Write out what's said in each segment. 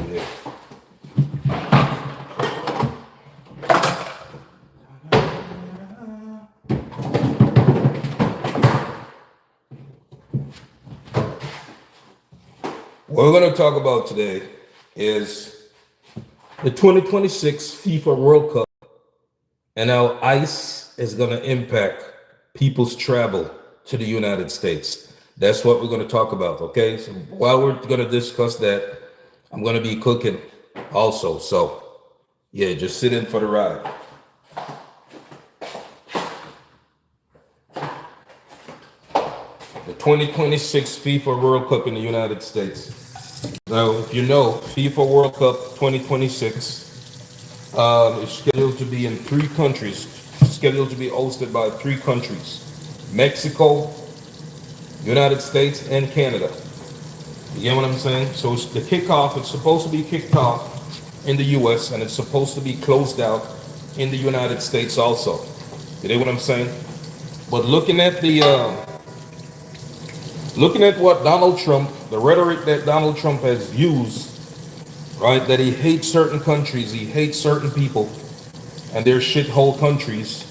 in here. What we're going to talk about today is the 2026 FIFA World Cup and how ICE is going to impact people's travel to the United States. That's what we're going to talk about, okay? So while we're going to discuss that, I'm going to be cooking also. So, yeah, just sit in for the ride. The 2026 FIFA World Cup in the United States. Now, if you know, FIFA World Cup 2026 is scheduled to be in 3 countries, scheduled to be hosted by 3 countries: Mexico, United States, and Canada. You get what I'm saying? So it's the kickoff, it's supposed to be kicked off in the US and it's supposed to be closed out in the United States also. You get what I'm saying? But looking at what Donald Trump, the rhetoric that Donald Trump has used, right, that he hates certain countries, he hates certain people, and they're shithole countries,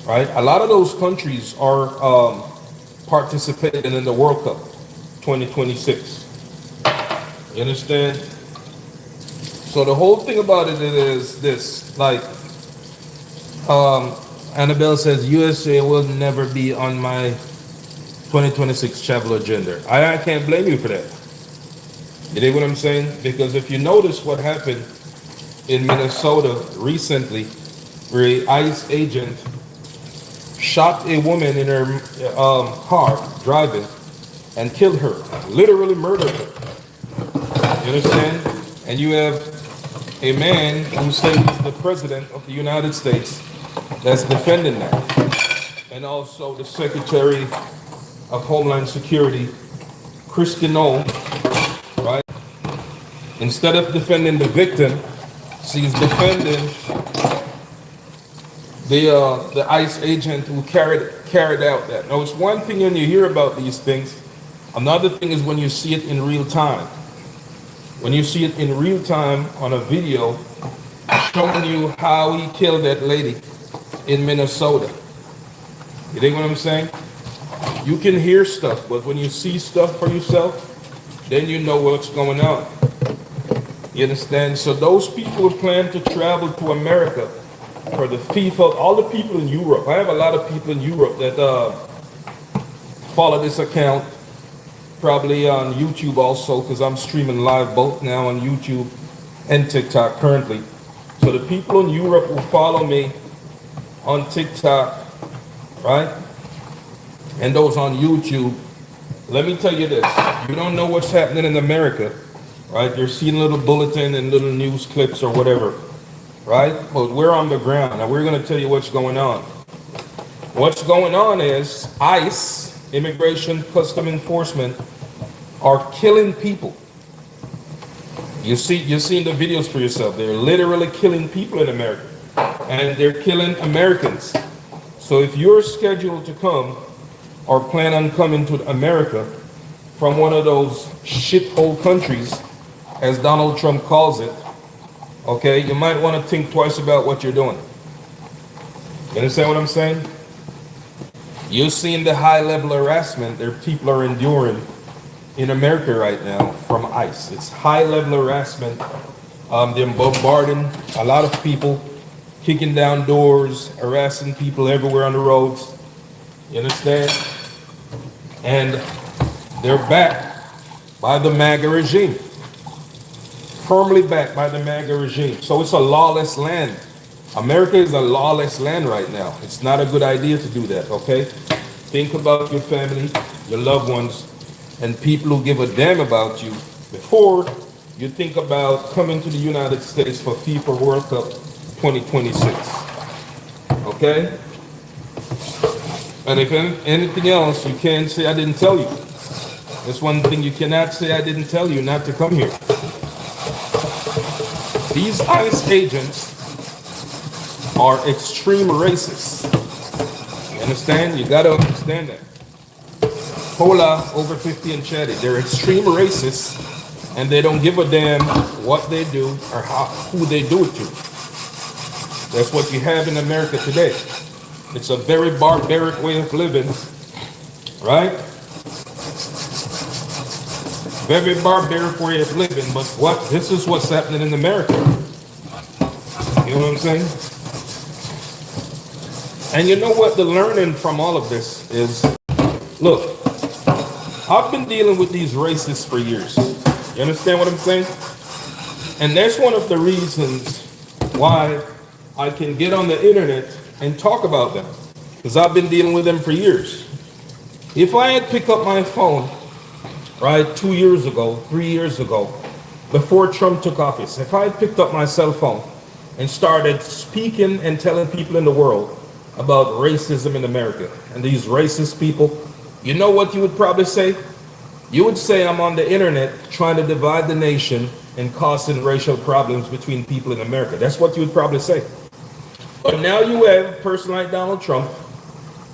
right? A lot of those countries are participating in the World Cup 2026. You understand? So the whole thing about it is this, like, Annabelle says, USA will never be on my 2026 travel agenda. I can't blame you for that. You know what I'm saying? Because if you notice what happened in Minnesota recently, where an ICE agent shot a woman in her car driving and killed her, literally murdered her. You understand? And you have a man who says he's the president of the United States that's defending that. And also the Secretary of Homeland Security, Christine, right? Instead of defending the victim, she's defending the ICE agent who carried out that. Now, it's one thing when you hear about these things. Another thing is when you see it in real time. When you see it in real time on a video showing you how he killed that lady in Minnesota. You think what I'm saying? You can hear stuff, but when you see stuff for yourself, then you know what's going on. You understand? So those people who plan to travel to America for the FIFA, all the people in Europe, I have a lot of people in Europe that follow this account, probably on YouTube also, because I'm streaming live both now on YouTube and TikTok currently. So the people in Europe who follow me on TikTok, right? And those on YouTube, let me tell you this. You don't know what's happening in America, right? You're seeing little bulletin and little news clips or whatever, right? But we're on the ground, and we're going to tell you what's going on. What's going on is ICE, Immigration Custom Enforcement, are killing people. You're seeing the videos for yourself. They're literally killing people in America, and they're killing Americans. So if you're scheduled to come or plan on coming to America from one of those shithole countries, as Donald Trump calls it, okay, you might want to think twice about what you're doing. You understand what I'm saying? You're seeing the high level harassment that people are enduring in America right now from ICE. It's high level harassment. They're bombarding a lot of people, kicking down doors, harassing people everywhere on the roads. You understand? And they're backed by the MAGA regime. Firmly backed by the MAGA regime. So it's a lawless land. America is a lawless land right now. It's not a good idea to do that, okay? Think about your family, your loved ones, and people who give a damn about you before you think about coming to the United States for FIFA World Cup 2026. Okay? And if anything else, you can't say I didn't tell you. That's one thing you cannot say I didn't tell you not to come here. These ICE agents are extreme racists. You understand? You gotta understand that. Hola, over 50 and chatty. They're extreme racists, and they don't give a damn what they do or who they do it to. That's what you have in America today. It's a very barbaric way of living, right? Very barbaric way of living, but this is what's happening in America. You know what I'm saying? And you know what the learning from all of this is? Look, I've been dealing with these racists for years. You understand what I'm saying? And that's one of the reasons why I can get on the internet and talk about them, because I've been dealing with them for years. If I had picked up my phone, right, 2 years ago, 3 years ago, before Trump took office, if I had picked up my cell phone and started speaking and telling people in the world about racism in America and these racist people, you know what you would probably say? You would say I'm on the internet trying to divide the nation and causing racial problems between people in America. That's what you would probably say. But now you have a person like Donald Trump,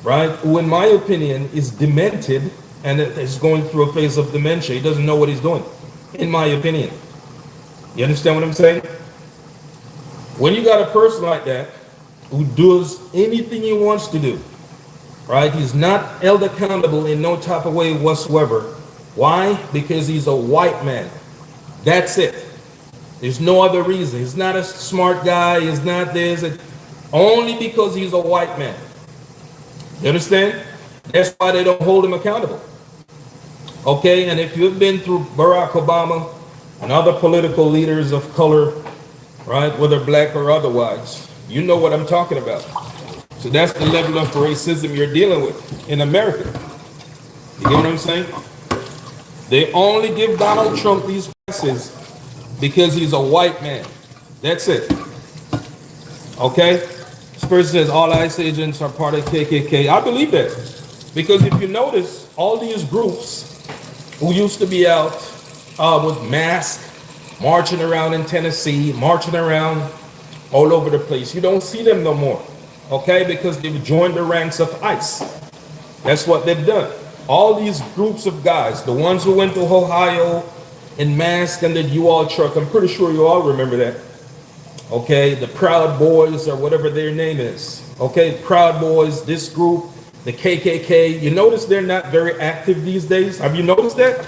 right, who in my opinion is demented and is going through a phase of dementia. He doesn't know what he's doing, in my opinion. You understand what I'm saying? When you got a person like that who does anything he wants to do, right, he's not held accountable in no type of way whatsoever. Why? Because he's a white man. That's it. There's no other reason. He's not a smart guy. He's not this. Only because he's a white man. You understand? That's why they don't hold him accountable. Okay, and if you've been through Barack Obama and other political leaders of color, right, whether black or otherwise, you know what I'm talking about. So that's the level of racism you're dealing with in America. You get what I'm saying? They only give Donald Trump these passes because he's a white man. That's it. Okay? This person says all ICE agents are part of KKK. I believe that. Because if you notice, all these groups who used to be out with masks, marching around in Tennessee, marching around all over the place, you don't see them no more. Okay? Because they've joined the ranks of ICE. That's what they've done. All these groups of guys, the ones who went to Ohio in masks and the U-Haul truck, I'm pretty sure you all remember that. Okay, the Proud Boys or whatever their name is. Okay, Proud Boys, this group, the KKK. You notice they're not very active these days? Have you noticed that?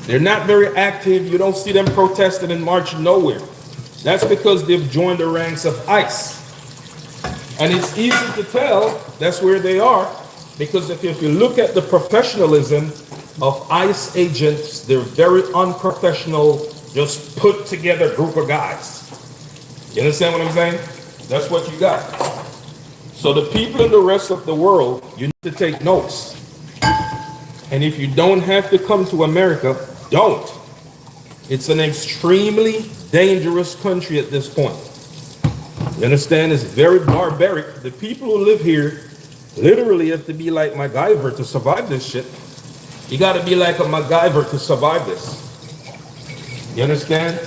They're not very active. You don't see them protesting and marching nowhere. That's because they've joined the ranks of ICE. And it's easy to tell that's where they are. Because if you look at the professionalism of ICE agents, they're very unprofessional, just put together group of guys. You understand what I'm saying? That's what you got. So the people in the rest of the world, you need to take notes. And if you don't have to come to America, don't. It's an extremely dangerous country at this point. You understand? It's very barbaric. The people who live here literally have to be like MacGyver to survive this shit. You got to be like a MacGyver to survive this. You understand?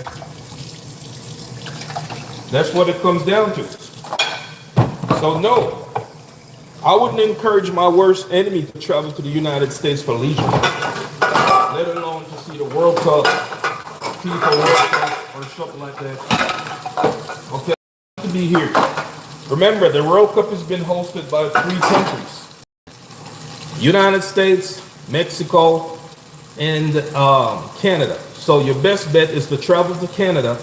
That's what it comes down to. So no, I wouldn't encourage my worst enemy to travel to the United States for leisure, let alone to see the World Cup, FIFA World Cup, or something like that. Okay, to be here. Remember, the World Cup has been hosted by 3 countries: United States, Mexico, and Canada. So your best bet is to travel to Canada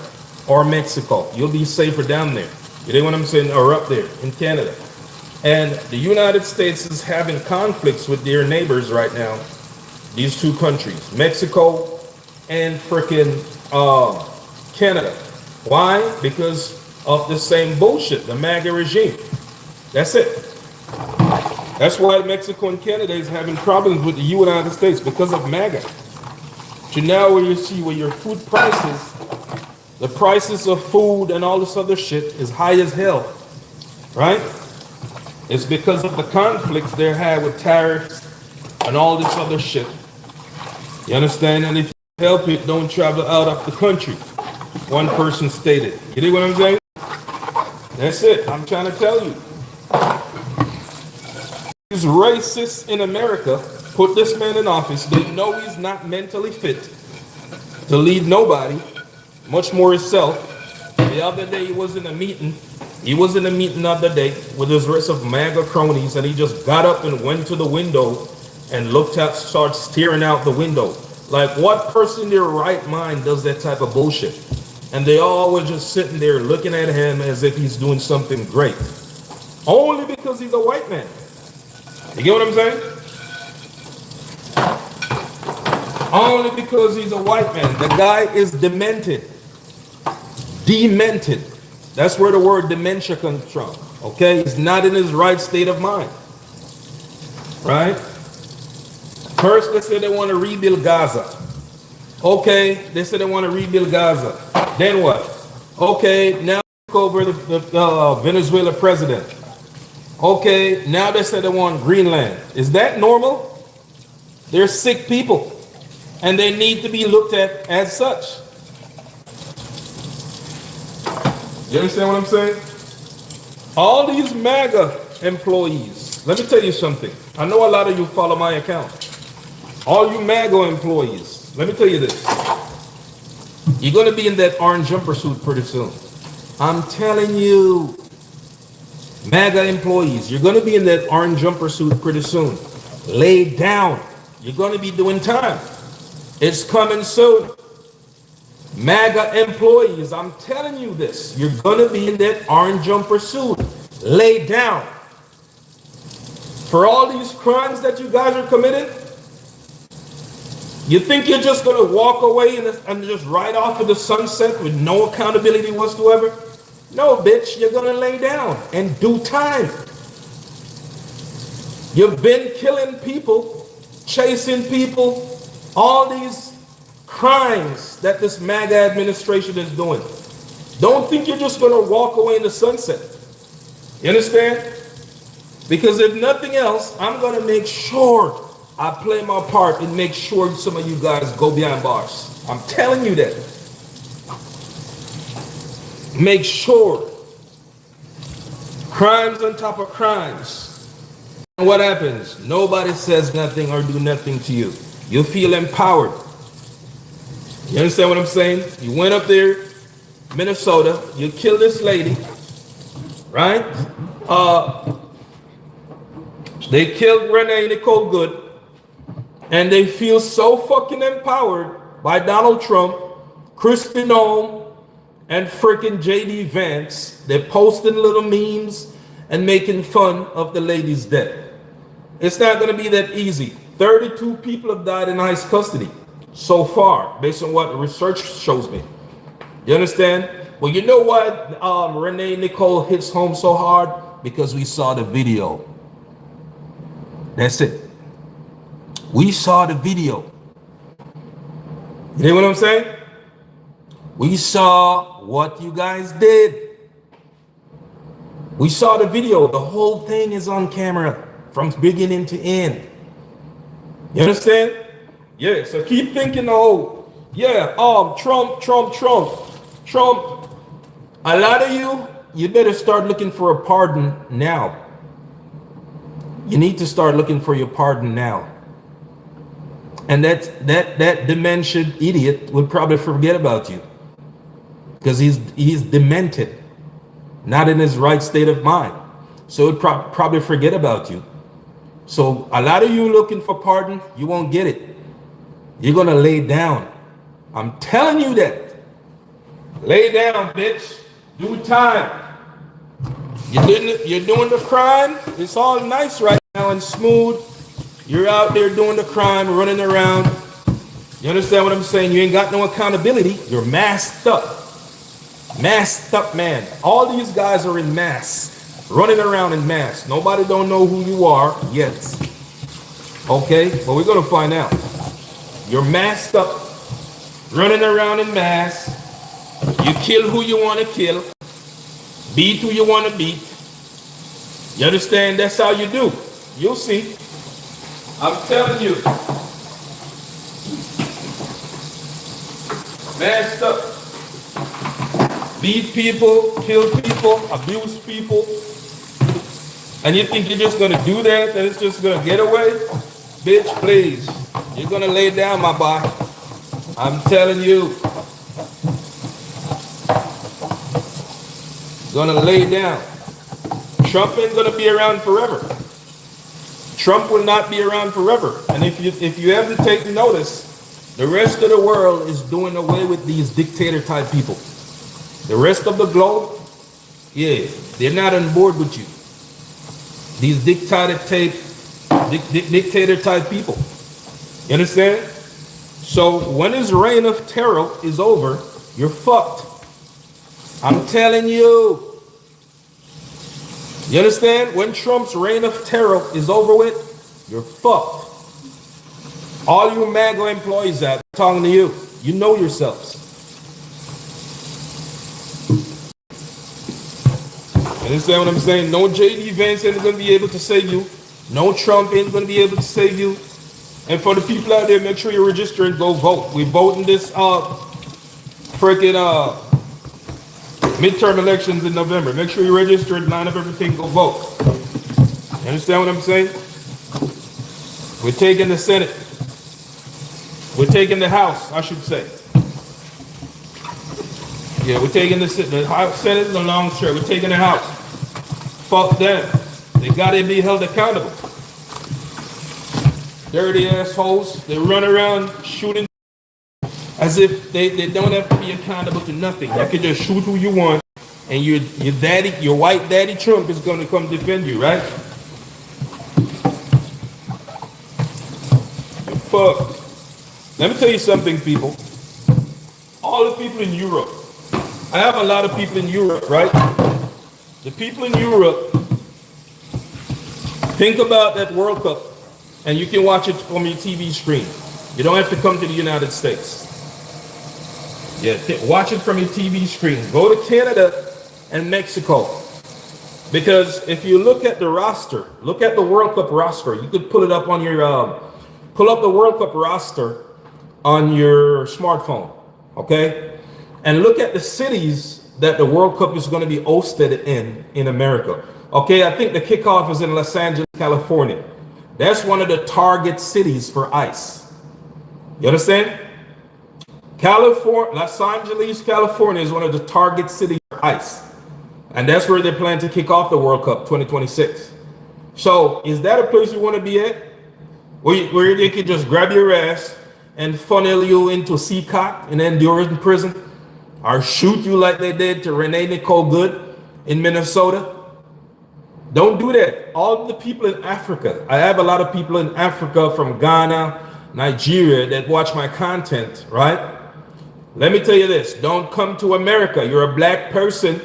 or Mexico. You'll be safer down there. You know what I'm saying? Or up there in Canada. And the United States is having conflicts with their neighbors right now. These 2 countries, Mexico and frickin' Canada. Why? Because of the same bullshit, the MAGA regime. That's it. That's why Mexico and Canada is having problems with the United States, because of MAGA. So now when you see where your food prices, the prices of food and all this other shit is high as hell, right? It's because of the conflicts they had with tariffs and all this other shit. You understand? And if you help it, don't travel out of the country. One person stated. You know what I'm saying? That's it. I'm trying to tell you. These racists in America put this man in office. They know he's not mentally fit. to lead nobody, much more himself. The other day he was in a meeting. He was in a meeting the other day with his rest of MAGA cronies, and he just got up and went to the window and started staring out the window. Like, what person in their right mind does that type of bullshit? And they all were just sitting there looking at him as if he's doing something great. Only because he's a white man. You get what I'm saying? Only because he's a white man. The guy is demented. Demented. That's where the word dementia comes from. Okay? He's not in his right state of mind. Right? First, they said they want to rebuild Gaza. Okay, they said they want to rebuild Gaza. Then what? Okay, now took over the Venezuela president. Okay, now they said they want Greenland. Is that normal? They're sick people, and they need to be looked at as such. You understand what I'm saying? All these MAGA employees, let me tell you something. I know a lot of you follow my account. All you MAGA employees, let me tell you this. You're going to be in that orange jumper suit pretty soon. I'm telling you, MAGA employees, you're going to be in that orange jumper suit pretty soon. Lay down. You're going to be doing time. It's coming soon. MAGA employees, I'm telling you this. You're going to be in that orange jumper suit. Lay down. For all these crimes that you guys are committing, you think you're just going to walk away and just ride off in the sunset with no accountability whatsoever? No, bitch, you're going to lay down and do time. You've been killing people, chasing people, all these crimes that this MAGA administration is doing. Don't think you're just going to walk away in the sunset. You understand? Because if nothing else, I'm going to make sure I play my part and make sure some of you guys go behind bars. I'm telling you that. Make sure. Crimes on top of crimes. And what happens? Nobody says nothing or do nothing to you. You feel empowered. You understand what I'm saying? You went up there, Minnesota, you killed this lady, right? They killed Renee Nicole Good. And they feel so fucking empowered by Donald Trump, Kristi Noem, and freaking JD Vance. They're posting little memes and making fun of the lady's death. It's not going to be that easy. 32 people have died in ICE custody so far, based on what the research shows me. You understand? Well, you know what Renee Nicole hits home so hard? Because we saw the video. That's it. We saw the video. You hear what I'm saying? We saw what you guys did. We saw the video. The whole thing is on camera from beginning to end. You understand? Yeah, so keep thinking, oh, yeah, Trump. A lot of you better start looking for a pardon now. You need to start looking for your pardon now. And that dementia idiot would probably forget about you. Because he's demented, not in his right state of mind. So he'd probably forget about you. So a lot of you looking for pardon, you won't get it. You're going to lay down. I'm telling you that. Lay down, bitch. Do time. You're doing the crime. It's all nice right now and smooth. You're out there doing the crime, running around. You understand what I'm saying? You ain't got no accountability. You're masked up. Masked up, man. All these guys are in masks, running around in masks. Nobody don't know who you are yet. Okay? But we're going to find out. You're masked up, running around in masks. You kill who you want to kill. Beat who you want to beat. You understand? That's how you do. You'll see. I'm telling you. Masked up. Beat people, kill people, abuse people. And you think you're just going to do that and it's just going to get away? Bitch, please. You're going to lay down, my boy. I'm telling you, gonna lay down. Trump ain't gonna be around forever. Trump will not be around forever. And if you have to take notice, the rest of the world is doing away with these dictator type people. The rest of the globe, yeah, they're not on board with you. These dictator type people. You understand? So when his reign of terror is over, you're fucked. I'm telling you. You understand? When Trump's reign of terror is over with, you're fucked. All you MAGA employees out talking to you, you know yourselves. You understand what I'm saying? No JD Vance ain't gonna be able to save you. No Trump ain't gonna be able to save you. And for the people out there, make sure you register and go vote. We're voting this freaking midterm elections in November. Make sure you register and line up everything, go vote. You understand what I'm saying? We're taking the Senate. We're taking the House, I should say. Yeah, we're taking the Senate is a long shot. We're taking the House. Fuck them. They gotta be held accountable. Dirty assholes. They run around shooting as if they don't have to be accountable to nothing. You can just shoot who you want, and your daddy, your white daddy Trump is gonna come defend you, right? You're fucked. Let me tell you something, people. All the people in Europe. I have a lot of people in Europe, right? The people in Europe, think about that World Cup, and you can watch it from your TV screen. You don't have to come to the United States. Yeah, watch it from your TV screen. Go to Canada and Mexico. Because if you look at the roster, look at the World Cup roster. You could pull it up on your, pull up the World Cup roster on your smartphone, okay? And look at the cities that the World Cup is going to be hosted in America. Okay, I think the kickoff is in Los Angeles, California. That's one of the target cities for ICE. You understand? Los Angeles, California is one of the target cities for ICE. And that's where they plan to kick off the World Cup 2026. So is that a place you want to be at? Where they can just grab your ass and funnel you into CCOT and endure in prison? Or shoot you like they did to Renee Nicole Good in Minnesota? Don't do that. All the people in Africa, I have a lot of people in Africa from Ghana, Nigeria that watch my content, right? Let me tell you this, don't come to America. You're a black person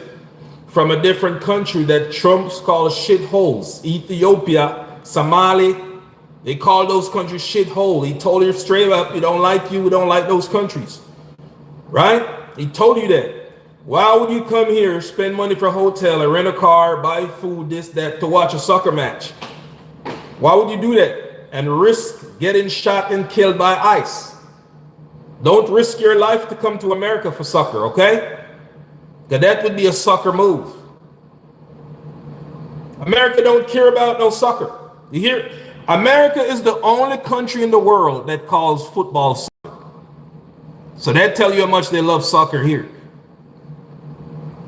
from a different country that Trump's called shitholes. Ethiopia, Somalia, they call those countries shithole. He told you straight up, we don't like you, we don't like those countries, right? He told you that. Why would you come here, spend money for a hotel, and rent a car, buy food, this, that, to watch a soccer match? Why would you do that and risk getting shot and killed by ICE? Don't risk your life to come to America for soccer, okay? Because that would be a soccer move. America don't care about no soccer. You hear? America is the only country in the world that calls football soccer. So that tells you how much they love soccer here.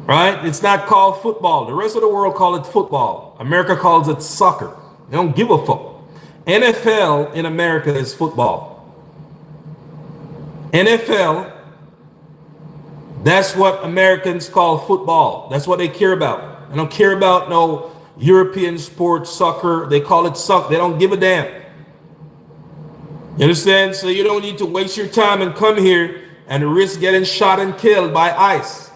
Right? It's not called football. The rest of the world call it football. America calls it soccer. They don't give a fuck. NFL in America is football. NFL, that's what Americans call football. That's what they care about. They don't care about no European sports, soccer. They call it soccer. They don't give a damn. You understand? So you don't need to waste your time and come here and risk getting shot and killed by ICE.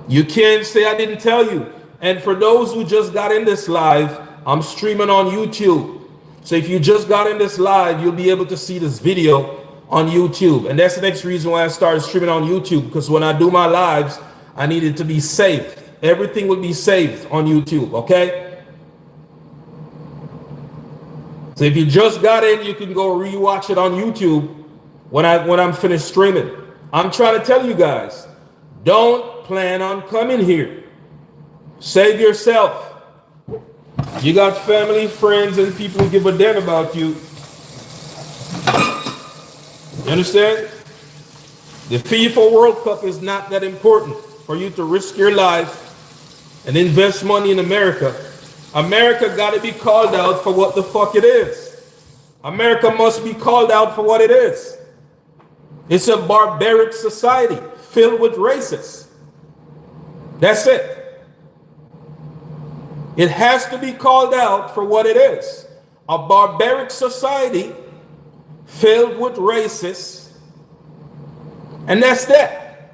You can't say I didn't tell you. And for those who just got in this live, I'm streaming on YouTube. So if you just got in this live, you'll be able to see this video on YouTube. And that's the next reason why I started streaming on YouTube, because when I do my lives, I need it to be saved. Everything will be saved on YouTube, okay? So if you just got in, you can go rewatch it on YouTube when I'm finished streaming. I'm trying to tell you guys, don't plan on coming here. Save yourself. You got family, friends, and people who give a damn about you. You You understand? The FIFA World Cup is not that important for you to risk your life and invest money in America. America got to be called out for what the fuck it is. America must be called out for what it is. It's a barbaric society filled with racists. That's it. It has to be called out for what it is. A barbaric society filled with racists. And that's that.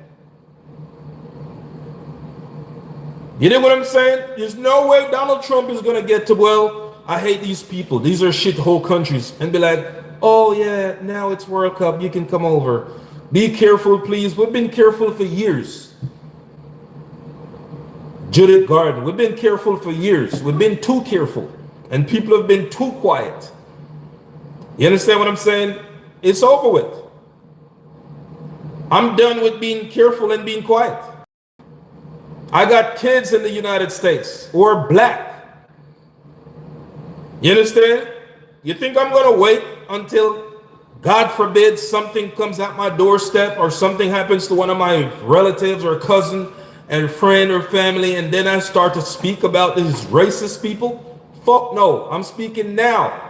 You know what I'm saying? There's no way Donald Trump is going to get to, well, I hate these people. These are shithole countries. And be like, oh yeah, now it's World Cup. You can come over. Be careful, please. We've been careful for years. Judith Garden, we've been careful for years. We've been too careful. And people have been too quiet. You understand what I'm saying? It's over with. I'm done with being careful and being quiet. I got kids in the United States who are black. You understand? You think I'm going to wait until, God forbid, something comes at my doorstep or something happens to one of my relatives or cousin and friend or family, and then I start to speak about these racist people? Fuck no. I'm speaking now.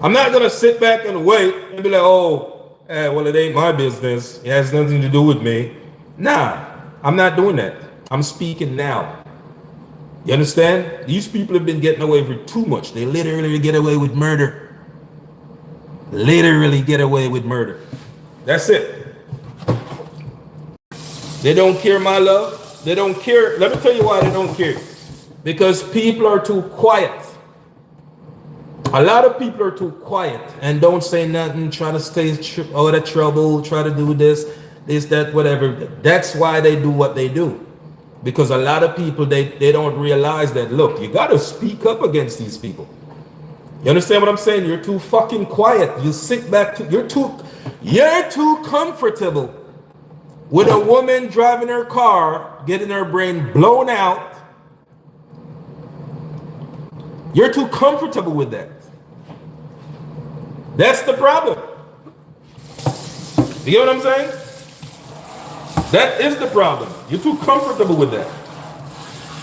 I'm not going to sit back and wait and be like, oh, well, it ain't my business. It has nothing to do with me. Nah, I'm not doing that. I'm speaking now. You understand? These people have been getting away with too much. They literally get away with murder. Literally get away with murder. That's it. They don't care, my love. They don't care. Let me tell you why they don't care. Because people are too quiet. A lot of people are too quiet and don't say nothing, try to stay out of trouble, try to do this, that, whatever. That's why they do what they do. Because a lot of people, they don't realize that, look, you got to speak up against these people. You understand what I'm saying? You're too fucking quiet. You sit back, you're too comfortable with a woman driving her car, getting her brain blown out. You're too comfortable with that. That's the problem. You get what I'm saying? That is the problem. You're too comfortable with that.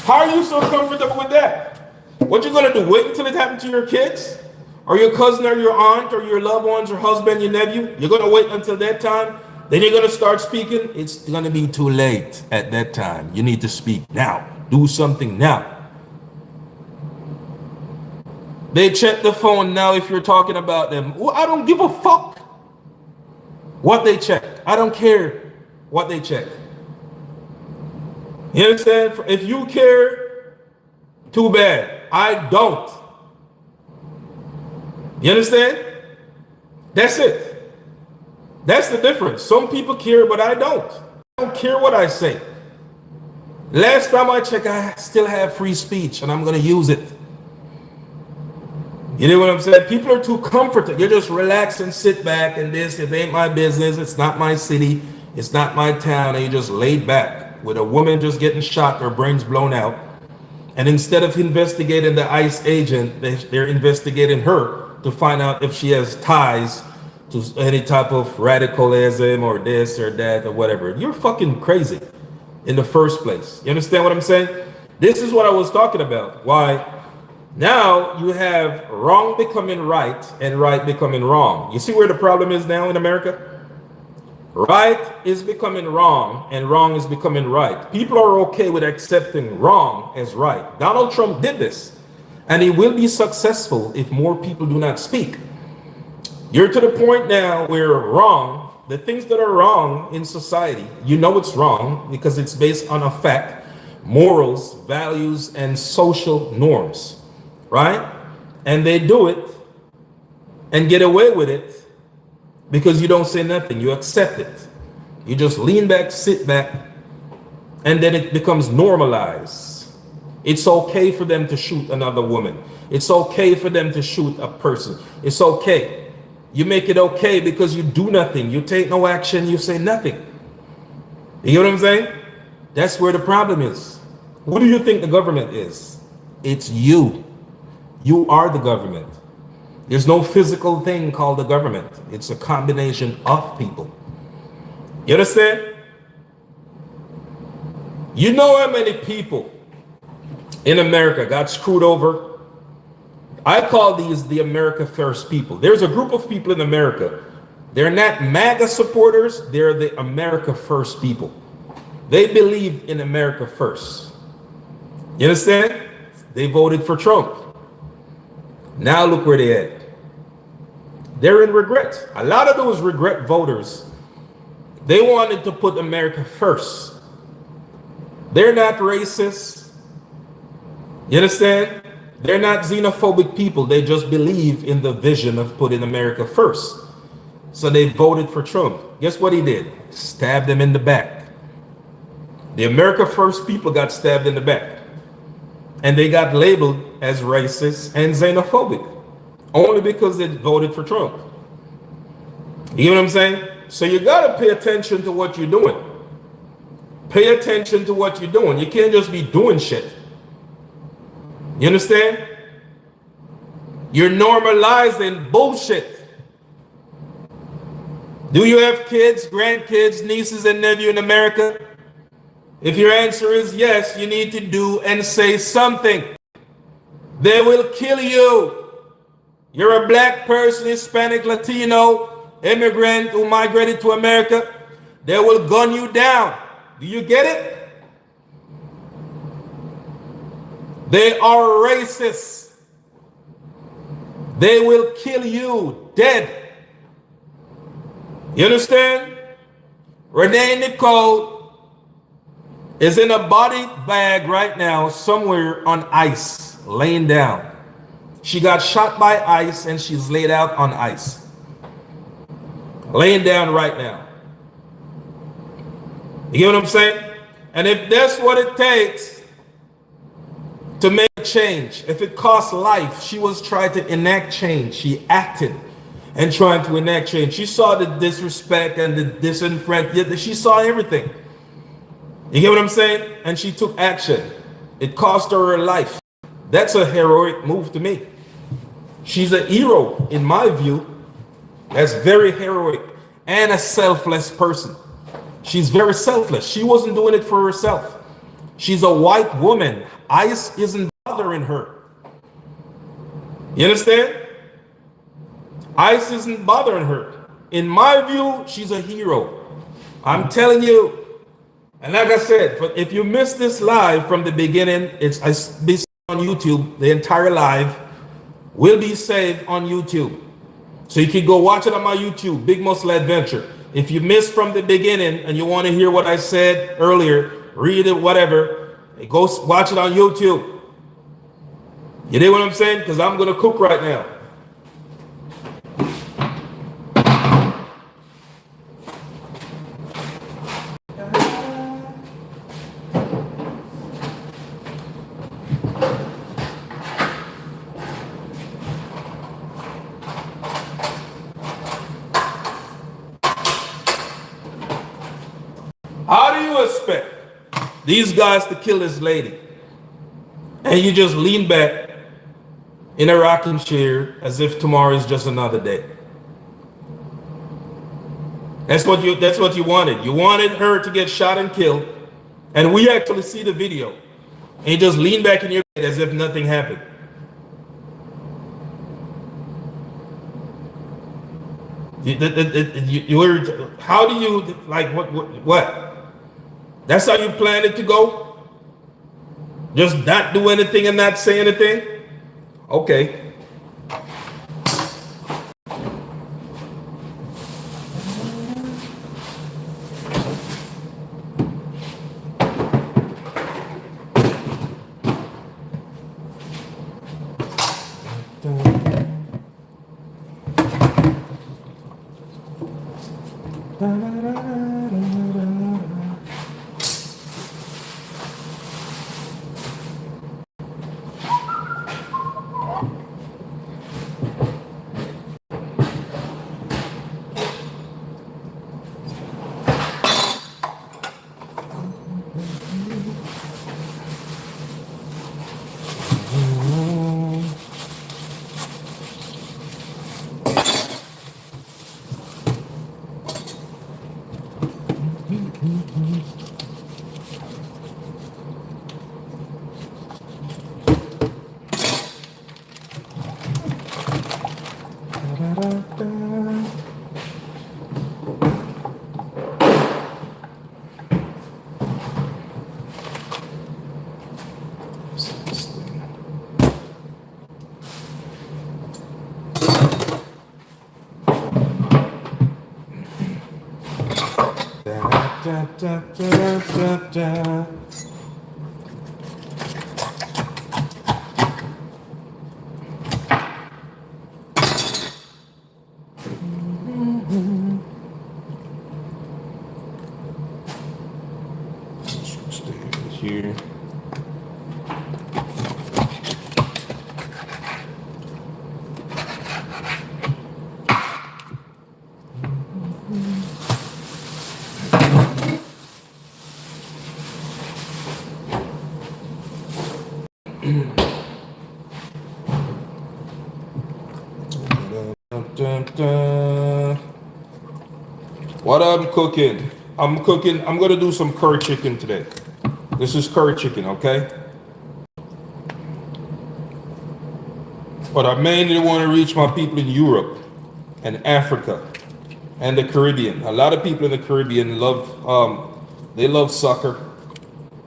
How are you so comfortable with that? What you gonna do? Wait until it happens to your kids? Or your cousin or your aunt or your loved ones or husband, your nephew? You're gonna wait until that time? Then you're gonna start speaking? It's gonna be too late at that time. You need to speak now. Do something now. They check the phone now if you're talking about them. Well, I don't give a fuck what they check. I don't care what they check. You understand? If you care, too bad. I don't. You understand? That's it. That's the difference. Some people care, but I don't. I don't care what I say. Last time I checked, I still have free speech, and I'm going to use it. You know what I'm saying? People are too comfortable. You just relax and sit back and this, it ain't my business. It's not my city. It's not my town. And you just laid back with a woman just getting shot, her brains blown out. And instead of investigating the ICE agent, they're investigating her to find out if she has ties to any type of radicalism or this or that or whatever. You're fucking crazy in the first place. You understand what I'm saying? This is what I was talking about. Why? Now you have wrong becoming right and right becoming wrong. You see where the problem is now in America? Right is becoming wrong and wrong is becoming right. People are okay with accepting wrong as right. Donald Trump did this, and he will be successful if more people do not speak. You're to the point now where wrong, the things that are wrong in society, you know it's wrong because it's based on a fact, morals, values, and social norms. Right? And they do it and get away with it because you don't say nothing. You accept it. You just lean back, sit back, and then it becomes normalized. It's okay for them to shoot another woman. It's okay for them to shoot a person. It's okay. You make it okay because you do nothing. You take no action. You say nothing. You know what I'm saying? That's where the problem is. What do you think the government is? It's you. You are the government. There's no physical thing called the government. It's a combination of people. You understand? You know how many people in America got screwed over? I call these the America First people. There's a group of people in America. They're not MAGA supporters. They're the America First people. They believe in America first. You understand? They voted for Trump. Now look where they're at. They're in regret. A lot of those regret voters, they wanted to put America first. They're not racist. You understand? They're not xenophobic people. They just believe in the vision of putting America first. So they voted for Trump. Guess what he did? Stabbed them in the back. The America First people got stabbed in the back. And they got labeled as racist and xenophobic. Only because they voted for Trump. You know what I'm saying? So you got to pay attention to what you're doing. Pay attention to what you're doing. You can't just be doing shit. You understand? You're normalizing bullshit. Do you have kids, grandkids, nieces, and nephews in America? If your answer is yes, you need to do and say something. They will kill you. You're a black person, Hispanic, Latino, immigrant who migrated to America. They will gun you down. Do you get it? They are racist. They will kill you dead. You understand? Renee Nicole is in a body bag right now somewhere on ice, laying down. She got shot by ice and she's laid out on ice. Laying down right now. You get what I'm saying? And if that's what it takes to make change, if it costs life, she was trying to enact change. She acted and trying to enact change. She saw the disrespect and the disenfranchisement. She saw everything. You get what I'm saying? And she took action. It cost her life. That's a heroic move to me. She's a hero, in my view. That's very heroic and a selfless person. She's very selfless. She wasn't doing it for herself. She's a white woman. ICE isn't bothering her. You understand? ICE isn't bothering her. In my view, she's a hero. I'm telling you. And like I said, if you missed this live from the beginning, it's on YouTube. The entire live will be saved on YouTube. So you can go watch it on my YouTube, Big Muscle Adventure. If you missed from the beginning and you want to hear what I said earlier, read it, whatever, go watch it on YouTube. You know what I'm saying? Because I'm going to cook right now. How do you expect these guys to kill this lady? And you just lean back in a rocking chair as if tomorrow is just another day. That's what you wanted. You wanted her to get shot and killed. And we actually see the video. And you just lean back in your bed as if nothing happened. How do you, like, what? That's how you plan it to go? Just not do anything and not say anything? Okay. Da, da, da, da, da. Stay here. Dun, dun. What I'm cooking? I'm gonna do some curry chicken today. This is curry chicken, okay? But I mainly want to reach my people in Europe and Africa and the Caribbean. A lot of people in the Caribbean they love soccer.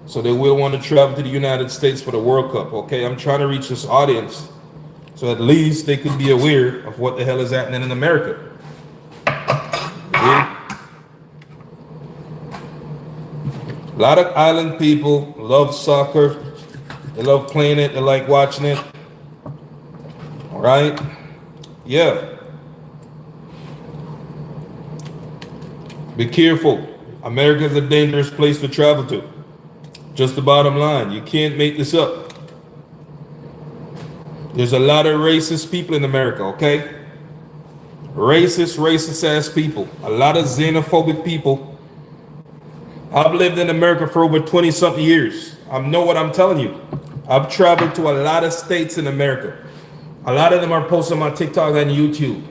So they will want to travel to the United States for the World Cup, okay? I'm trying to reach this audience so at least they could be aware of what the hell is happening in America. Yeah. A lot of island people love soccer. They love playing it. They like watching it. All right? Yeah. Be careful. America is a dangerous place to travel to. Just the bottom line. You can't make this up. There's a lot of racist people in America, okay? Racist ass people. A lot of xenophobic people. I've lived in America for over 20 something years. I know what I'm telling you. I've traveled to a lot of states in America. A lot of them are posted on my TikTok and YouTube.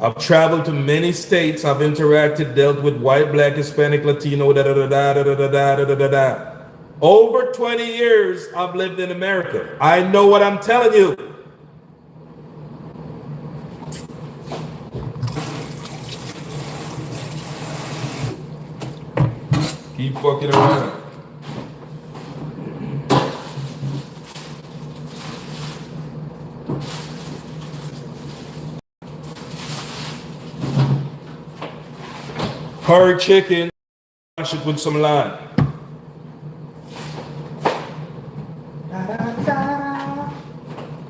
I've traveled to many states. I've interacted, dealt with white, black, Hispanic, Latino, da da da da da da da da da da da. Over 20 years, I've lived in America. I know what I'm telling you. Keep fucking around. Curry chicken, wash it with some lime.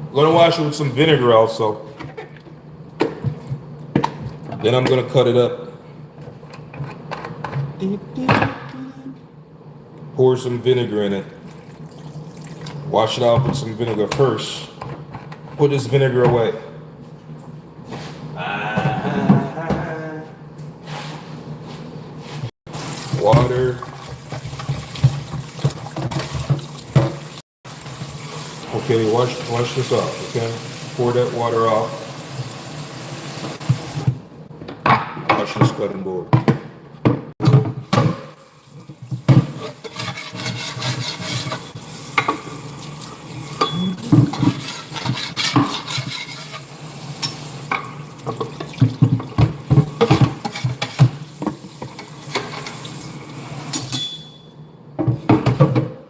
I'm gonna wash it with some vinegar also. Then I'm gonna cut it up. Pour some vinegar in it. Wash it off with some vinegar first. Put this vinegar away. Water. Okay, wash this off, okay? Pour that water off. Wash this cutting board.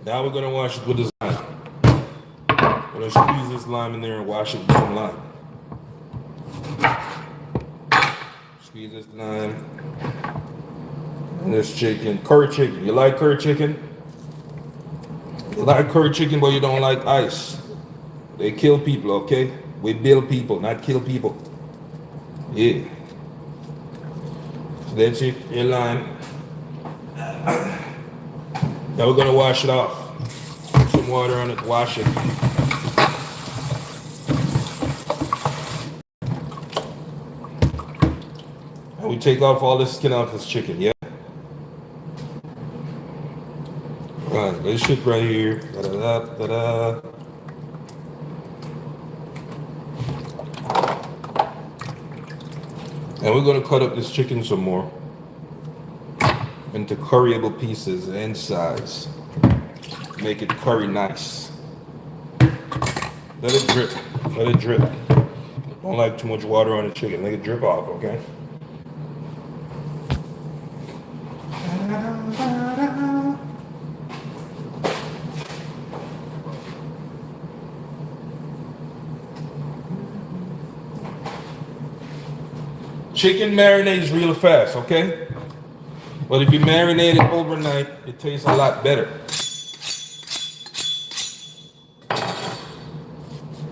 Now we're gonna wash it with this lime. We're gonna squeeze this lime in there and wash it with some lime. Squeeze this lime. And this chicken, curry chicken. You like curry chicken? You like curry chicken, but you don't like ice. They kill people, okay? We build people, not kill people. Yeah. So that's it, your lime. Now we're gonna wash it off. Put some water on it, wash it. And we take off all the skin off this chicken, yeah? Right, this shit right here. Da-da-da, da-da. And we're gonna cut up this chicken some more into curryable pieces and size. Make it curry nice. Let it drip. Let it drip. Don't like too much water on the chicken. Let it drip off, okay? Chicken marinates real fast, okay? But if you marinate it overnight, it tastes a lot better.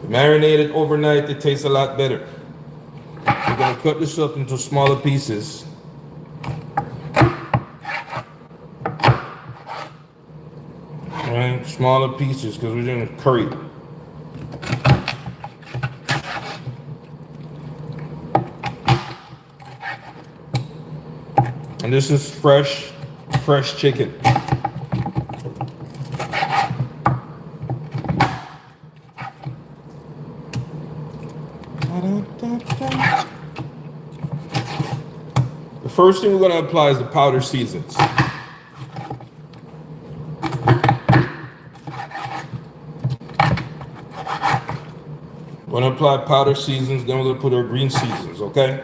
Marinate it overnight, it tastes a lot better. We're gonna cut this up into smaller pieces. Right, smaller pieces because we're doing curry. And this is fresh chicken. The first thing we're going to apply is the powder seasons. We're going to apply powder seasons, then we're going to put our green seasons, okay?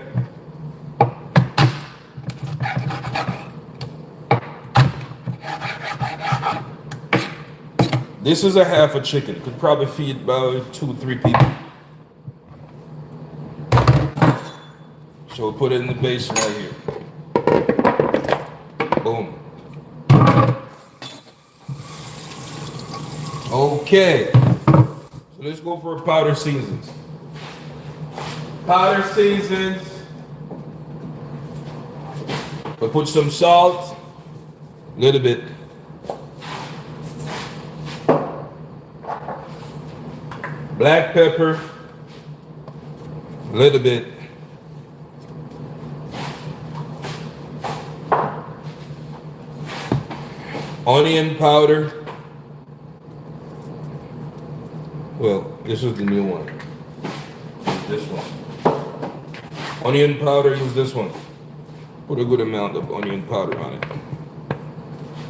This is a half a chicken. Could probably feed about 2-3 people. So we'll put it in the basin right here. Boom. Okay. So let's go for powder seasons. Powder seasons. We'll put some salt. A little bit. Black pepper. A little bit. Onion powder. Well, this is the new one. Use this one. Onion powder, use this one. Put a good amount of onion powder on it.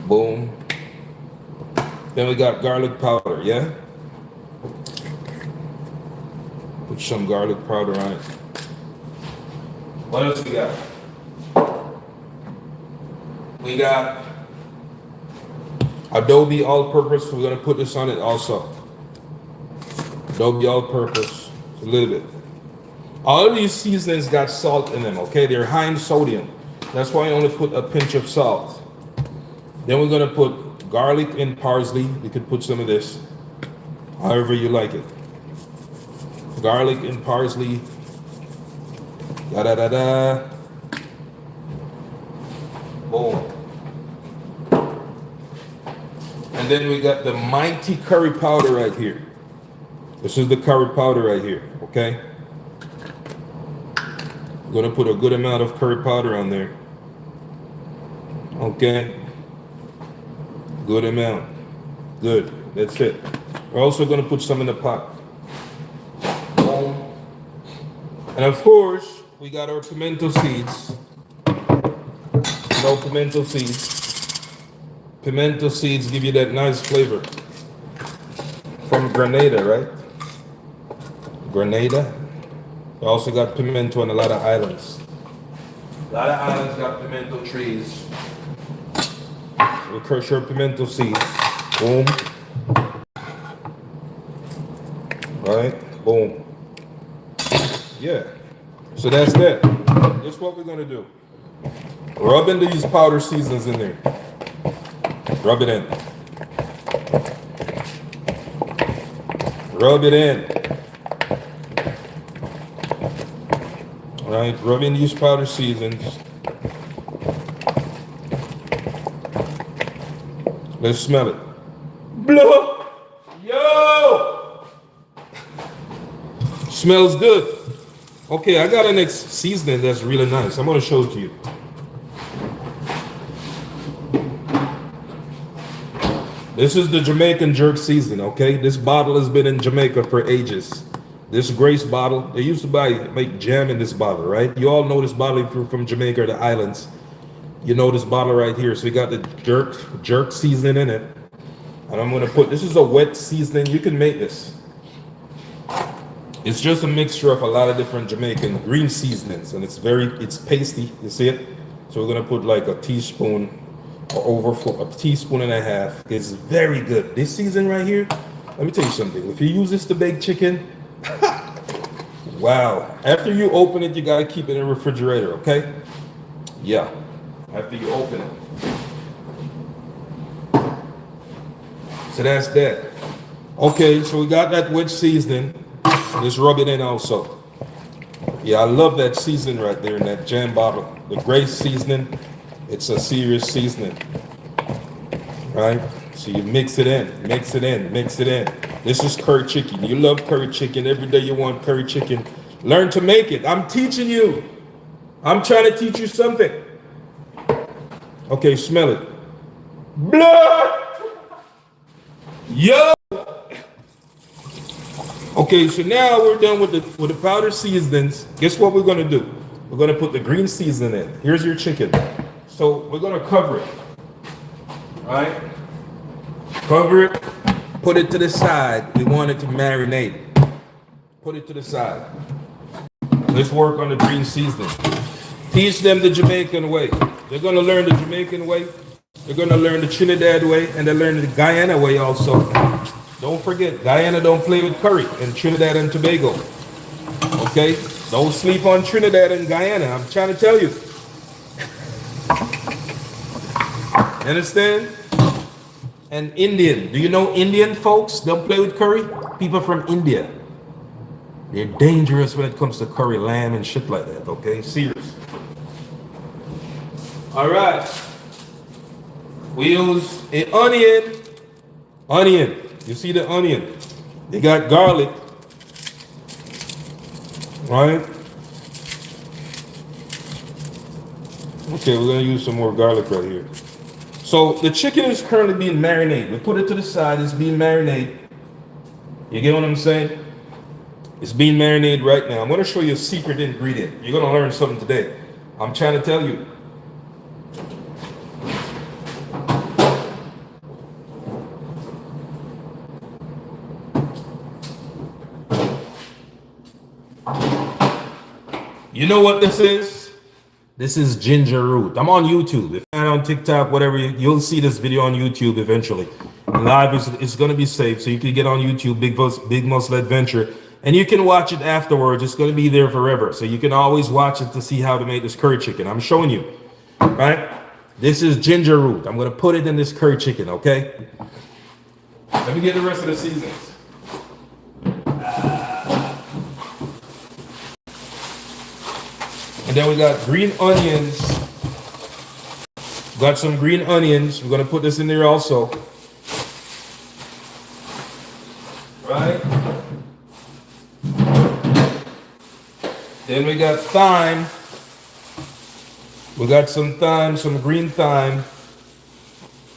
Boom. Then we got garlic powder, yeah? Put some garlic powder on it. What else we got? We got Adobe all-purpose. We're gonna put this on it also. Adobe all-purpose, a little bit. All of these seasonings got salt in them, okay? They're high in sodium. That's why I only put a pinch of salt. Then we're gonna put garlic and parsley. You could put some of this, however you like it. Garlic and parsley. Da-da-da-da. Boom. And then we got the mighty curry powder right here. This is the curry powder right here, okay? I'm gonna put a good amount of curry powder on there. Okay. Good amount. Good. That's it. We're also gonna put some in the pot. Boom. And of course, we got our pimento seeds. No pimento seeds. Pimento seeds give you that nice flavor. From Grenada, right? Grenada. We also got pimento on a lot of islands. A lot of islands got pimento trees. We crush our pimento seeds. Boom. Right? Boom. Yeah. So that's that. That's what we're gonna do. Rub in these powder seasons in there. Rub it in. Rub it in. All right, rub in these powder seasons. Let's smell it. Blow! Yo! Smells good. Okay, I got a next seasoning that's really nice. I'm gonna show it to you. This is the Jamaican jerk seasoning, okay? This bottle has been in Jamaica for ages. This Grace bottle, they used to make jam in this bottle, right? You all know this bottle if you're from Jamaica or the islands. You know this bottle right here. So we got the jerk seasoning in it. And I'm gonna put, this is a wet seasoning. You can make this. It's just a mixture of a lot of different Jamaican green seasonings. And it's pasty, you see it? So we're gonna put like a teaspoon or a teaspoon and a half. It's very good. This season right here, let me tell you something. If you use this to bake chicken, wow. After you open it, you gotta keep it in the refrigerator, okay? Yeah. after you open it. So that's that. Okay, so we got that wet seasoning. Let's rub it in also. Yeah, I love that seasoning right there in that jam bottle. The Grace seasoning, it's a serious seasoning. Right? So you mix it in, mix it in, mix it in. This is curry chicken. You love curry chicken. Every day you want curry chicken. Learn to make it. I'm teaching you. I'm trying to teach you something. Okay, smell it. Blood! Yo! Okay, so now we're done with the powder seasonings. Guess what we're gonna do? We're gonna put the green seasoning in. Here's your chicken. So we're gonna cover it. Right? Cover it. Put it to the side. We want it to marinate. Put it to the side. Let's work on the green seasoning. Teach them the Jamaican way. They're gonna learn the Jamaican way. They're gonna learn the Trinidad way, and they're learning the Guyana way also. Don't forget, Guyana don't play with curry, and Trinidad and Tobago. Okay? Don't sleep on Trinidad and Guyana. I'm trying to tell you. Understand? And Indian. Do you know Indian folks don't play with curry? People from India. They're dangerous when it comes to curry, lamb, and shit like that. Okay? Serious. All right. We use an onion. Onion. You see the onion? You got garlic. Right? Okay, we're going to use some more garlic right here. So the chicken is currently being marinated. We put it to the side. It's being marinated. You get what I'm saying? It's being marinated right now. I'm going to show you a secret ingredient. You're going to learn something today. I'm trying to tell you. You know what this is? This is ginger root. I'm on YouTube. If you're not on TikTok, whatever, you'll see this video on YouTube eventually. Live it's going to be safe, so you can get on YouTube, Big Muscle Adventure, and you can watch it afterwards. It's going to be there forever, so you can always watch it to see how to make this curry chicken. I'm showing you, right? This is ginger root. I'm going to put it in this curry chicken, okay? Let me get the rest of the seasonings. And then we got green onions. Got some green onions. We're going to put this in there also. Right? Then we got thyme. We got some thyme, some green thyme.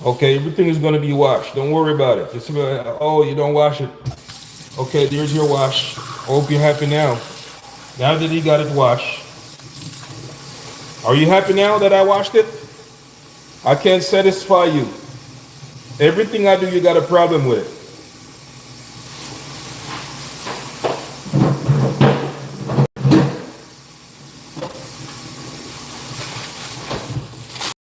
Okay, everything is going to be washed. Don't worry about it. Just about, oh, you don't wash it. Okay, there's your wash. Hope you're happy now. Now that you got it washed. Are you happy now that I washed it? I can't satisfy you. Everything I do, you got a problem with it.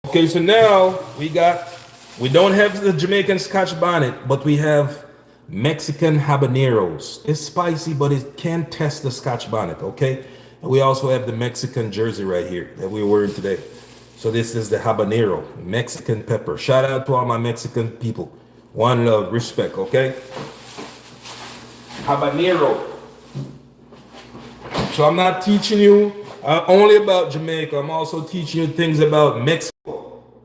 Okay, so now we don't have the Jamaican Scotch bonnet, but we have Mexican habaneros. It's spicy, but it can't test the Scotch bonnet, okay? And we also have the Mexican jersey right here that we're wearing today. So this is the habanero, Mexican pepper. Shout out to all my Mexican people. One love, respect, okay? Habanero. So I'm not teaching you only about Jamaica. I'm also teaching you things about Mexico.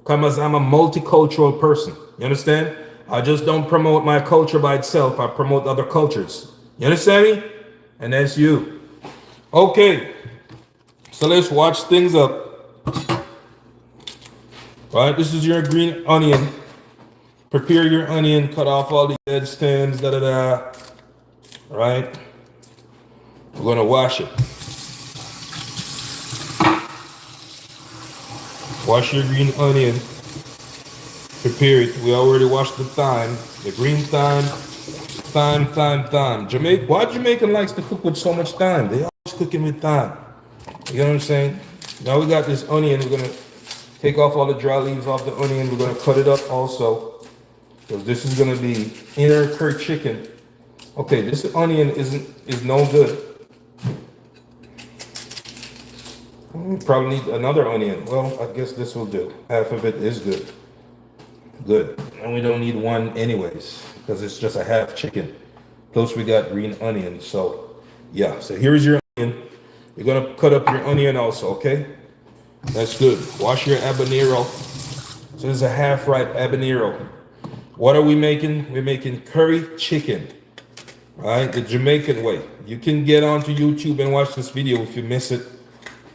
Because I'm a multicultural person. You understand? I just don't promote my culture by itself. I promote other cultures. You understand me? And that's you. Okay. So let's watch things up. All right, this is your green onion. Prepare your onion, cut off all the dead stems, All right. We're gonna wash it. Wash your green onion. Prepare it. We already washed the thyme, the green thyme. Jamaica. Why Jamaican likes to cook with so much thyme? They always cooking with thyme. You know what I'm saying? Now we got this onion. We're gonna take off all the dry leaves off the onion. We're gonna cut it up also, because this is gonna be inner curd chicken. Okay, this onion is no good. Probably need another onion. Well, I guess this will do. Half of it is good. Good. And we don't need one anyways, because it's just a half chicken. Plus we got green onion. So yeah, so here's your onion. You're gonna cut up your onion also, okay? That's good. Wash your habanero. So this is a half ripe habanero. What are we making? We're making curry chicken. Right? The Jamaican way. You can get onto YouTube and watch this video if you miss it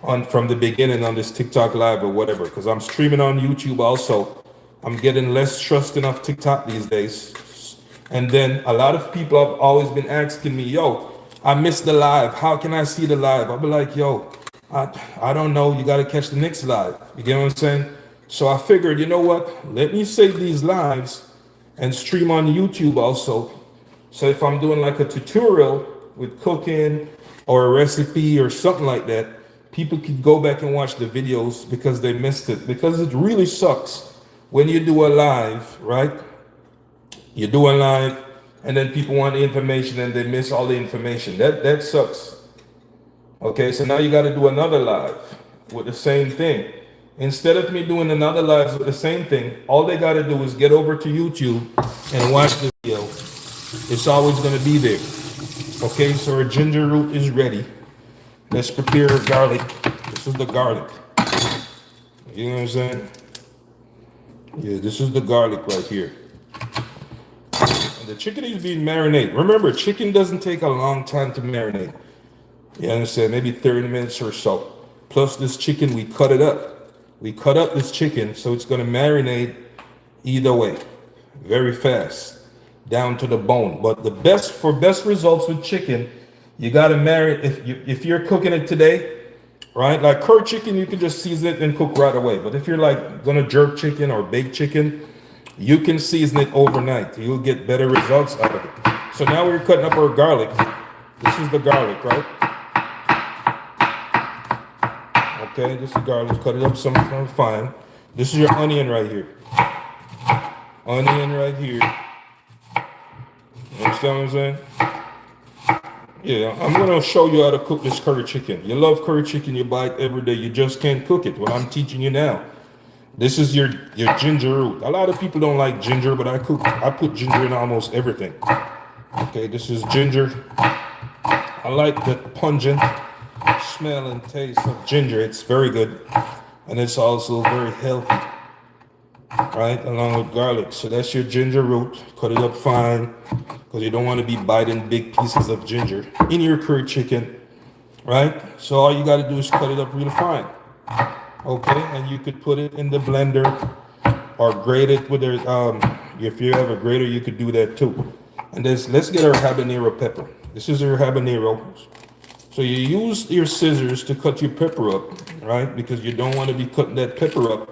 on from the beginning on this TikTok live or whatever, because I'm streaming on YouTube also. I'm getting less trusting of TikTok these days. And then a lot of people have always been asking me, yo, I missed the live. How can I see the live? I'll be like, yo, I don't know. You got to catch the next live. You get what I'm saying? So I figured, you know what? Let me save these lives and stream on YouTube also. So if I'm doing like a tutorial with cooking or a recipe or something like that, people can go back and watch the videos because they missed it. Because it really sucks when you do a live, right? You do a live and then people want the information and they miss all the information. That sucks. Okay, so now you got to do another live with the same thing. Instead of me doing another live with the same thing, all they got to do is get over to YouTube and watch the video. It's always going to be there. Okay, so our ginger root is ready. Let's prepare garlic. This is the garlic. You know what I'm saying? Yeah, this is the garlic right here. And the chicken is being marinated. Remember, chicken doesn't take a long time to marinate. You understand? Maybe 30 minutes or so. Plus this chicken, we cut it up. We cut up this chicken, so it's going to marinate either way. Very fast. Down to the bone. But the best results with chicken, you got to marinate. If you're cooking it today, right? Like curd chicken, you can just season it and cook right away. But if you're like going to jerk chicken or bake chicken, you can season it overnight. You'll get better results out of it. So now we're cutting up our garlic. This is the garlic, right? Okay, this is garlic. Cut it up some fine. This is your onion right here. Onion right here. You understand what I'm saying? Yeah, I'm gonna show you how to cook this curry chicken. You love curry chicken, you buy it every day. You just can't cook it. Well, I'm teaching you now. This is your ginger root. A lot of people don't like ginger, but I put ginger in almost everything. Okay, this is ginger. I like the pungent smell and taste of ginger. It's very good, and it's also very healthy, right? Along with garlic. So that's your ginger root. Cut it up fine, because you don't want to be biting big pieces of ginger in your curry chicken, right? So all you got to do is cut it up real fine. Okay, and you could put it in the blender or grate it with if you have a grater, you could do that too. And let's get our habanero pepper. This is our habanero. So you use your scissors to cut your pepper up, right? Because you don't want to be cutting that pepper up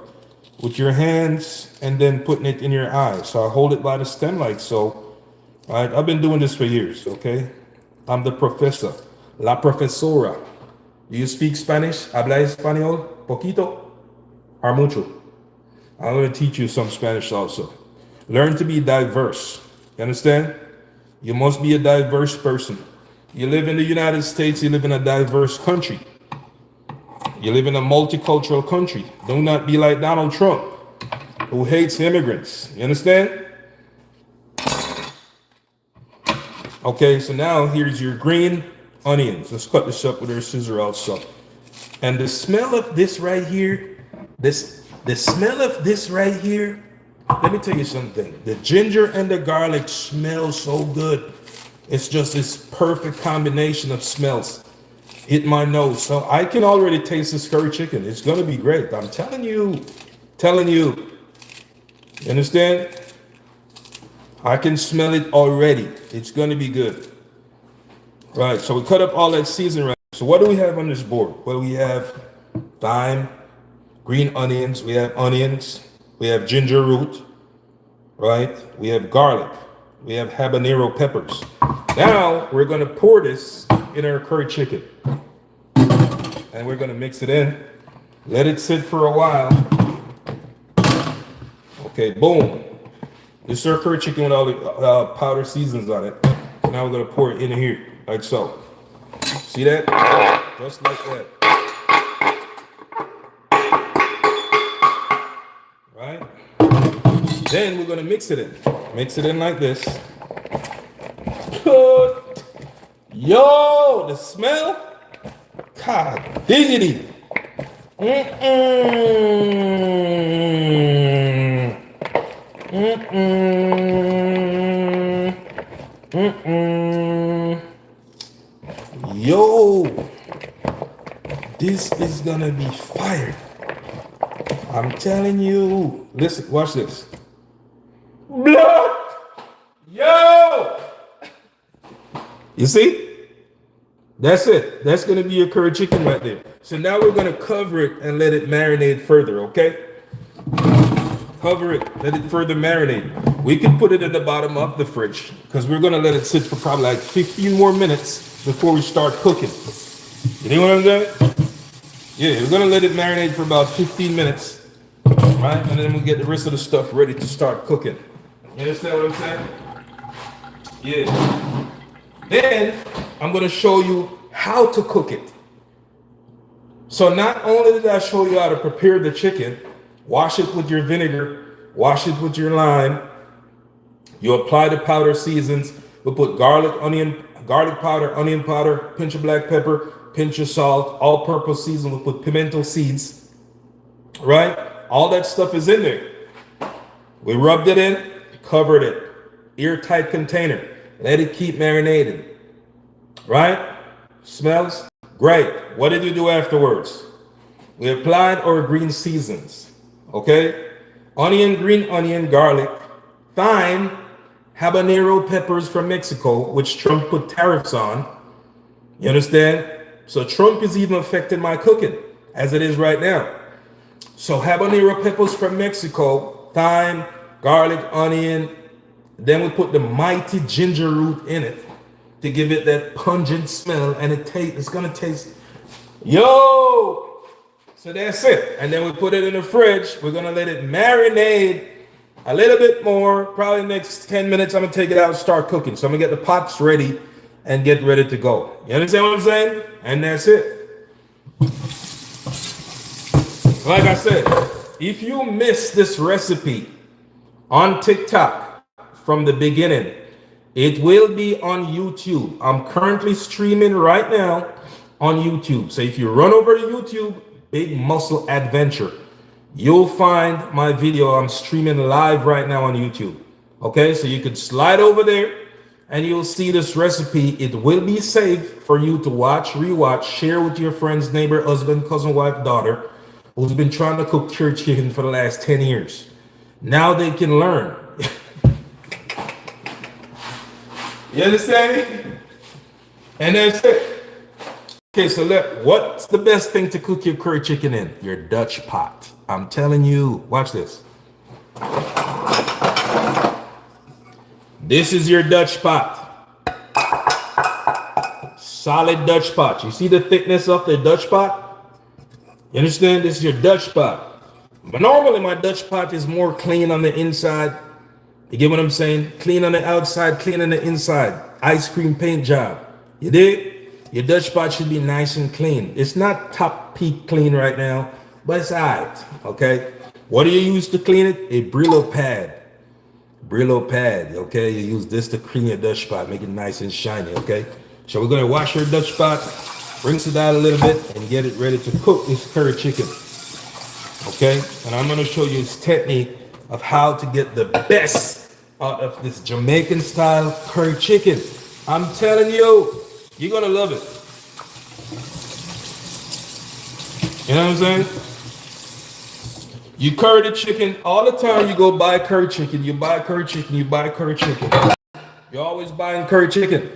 with your hands and then putting it in your eye. So I hold it by the stem like so. All right, I've been doing this for years, okay? I'm the professor, la profesora. Do you speak Spanish? ¿Habla español? Poquito or mucho? I'm going to teach you some Spanish also. Learn to be diverse. You understand? You must be a diverse person. You live in the United States, you live in a diverse country. You live in a multicultural country. Do not be like Donald Trump, who hates immigrants. You understand? Okay, so now here's your green onions. Let's cut this up with our scissor also. And the smell of this right here, the smell of this right here, let me tell you something. The ginger and the garlic smell so good. It's just this perfect combination of smells. Hit my nose. So I can already taste this curry chicken. It's going to be great. I'm telling you. You understand? I can smell it already. It's going to be good. Right, so we cut up all that seasoning right. So what do we have on this board? Well, we have thyme, green onions. We have onions. We have ginger root. Right? We have garlic. We have habanero peppers. Now we're going to pour this in our curry chicken. And we're going to mix it in. Let it sit for a while. Okay, boom. This is our curry chicken with all the powder seasons on it. So now we're going to pour it in here, like so. See that? Just like that. Then we're gonna mix it in. Mix it in like this. Good. Yo, the smell. God diggity. Yo, this is gonna be fire. I'm telling you. Listen, watch this. Blood. Yo. You see? That's it. That's gonna be your curry chicken right there. So now we're gonna cover it and let it marinate further, okay? Cover it, let it further marinate. We can put it in the bottom of the fridge because we're gonna let it sit for probably like 15 more minutes before we start cooking. You know what I'm saying? Yeah, we're gonna let it marinate for about 15 minutes, right? And then we'll get the rest of the stuff ready to start cooking. You understand what I'm saying? Yeah. Then I'm gonna show you how to cook it. So not only did I show you how to prepare the chicken, wash it with your vinegar, wash it with your lime, you apply the powder seasons, we'll put garlic powder, onion powder, pinch of black pepper, pinch of salt, all-purpose season, we'll put pimento seeds, right? All that stuff is in there. We rubbed it in, covered it, airtight container, let it keep marinating, right? Smells great. What did you do afterwards? We applied our green seasons, okay? Onion, green onion, garlic, thyme, habanero peppers from Mexico, which Trump put tariffs on. You understand? So Trump is even affecting my cooking as it is right now. So habanero peppers from Mexico, thyme, garlic, onion. Then we put the mighty ginger root in it to give it that pungent smell, and it's gonna taste, yo! So that's it. And then we put it in the fridge. We're gonna let it marinate a little bit more. Probably next 10 minutes, I'm gonna take it out and start cooking. So I'm gonna get the pots ready and get ready to go. You understand what I'm saying? And that's it. Like I said, if you miss this recipe on TikTok from the beginning, it will be on YouTube. I'm currently streaming right now on YouTube. So if you run over to YouTube, Big Muscle Adventure, you'll find my video. I'm streaming live right now on YouTube. Okay, so you could slide over there and you'll see this recipe. It will be saved for you to watch, rewatch, share with your friends, neighbor, husband, cousin, wife, daughter, who's been trying to cook church chicken for the last 10 years. Now they can learn. You understand me? And that's it. Okay, so what's the best thing to cook your curry chicken in? Your Dutch pot. I'm telling you, watch this. This is your Dutch pot. Solid Dutch pot. You see the thickness of the Dutch pot? You understand? This is your Dutch pot. But normally my Dutch pot is more clean on the inside. You get what I'm saying? Clean on the outside, clean on the inside. Ice cream paint job. You dig? Your Dutch pot should be nice and clean. It's not top peak clean right now, but it's alright. Okay? What do you use to clean it? A Brillo pad. Brillo pad. Okay? You use this to clean your Dutch pot, make it nice and shiny. Okay? So we're gonna wash your Dutch pot, rinse it out a little bit, and get it ready to cook this curry chicken. Okay? And I'm gonna show you this technique of how to get the best out of this Jamaican style curry chicken. I'm telling you, you're gonna love it. You know what I'm saying? You curry the chicken all the time. You go buy curry chicken, you buy curry chicken, you buy curry chicken. You're always buying curry chicken,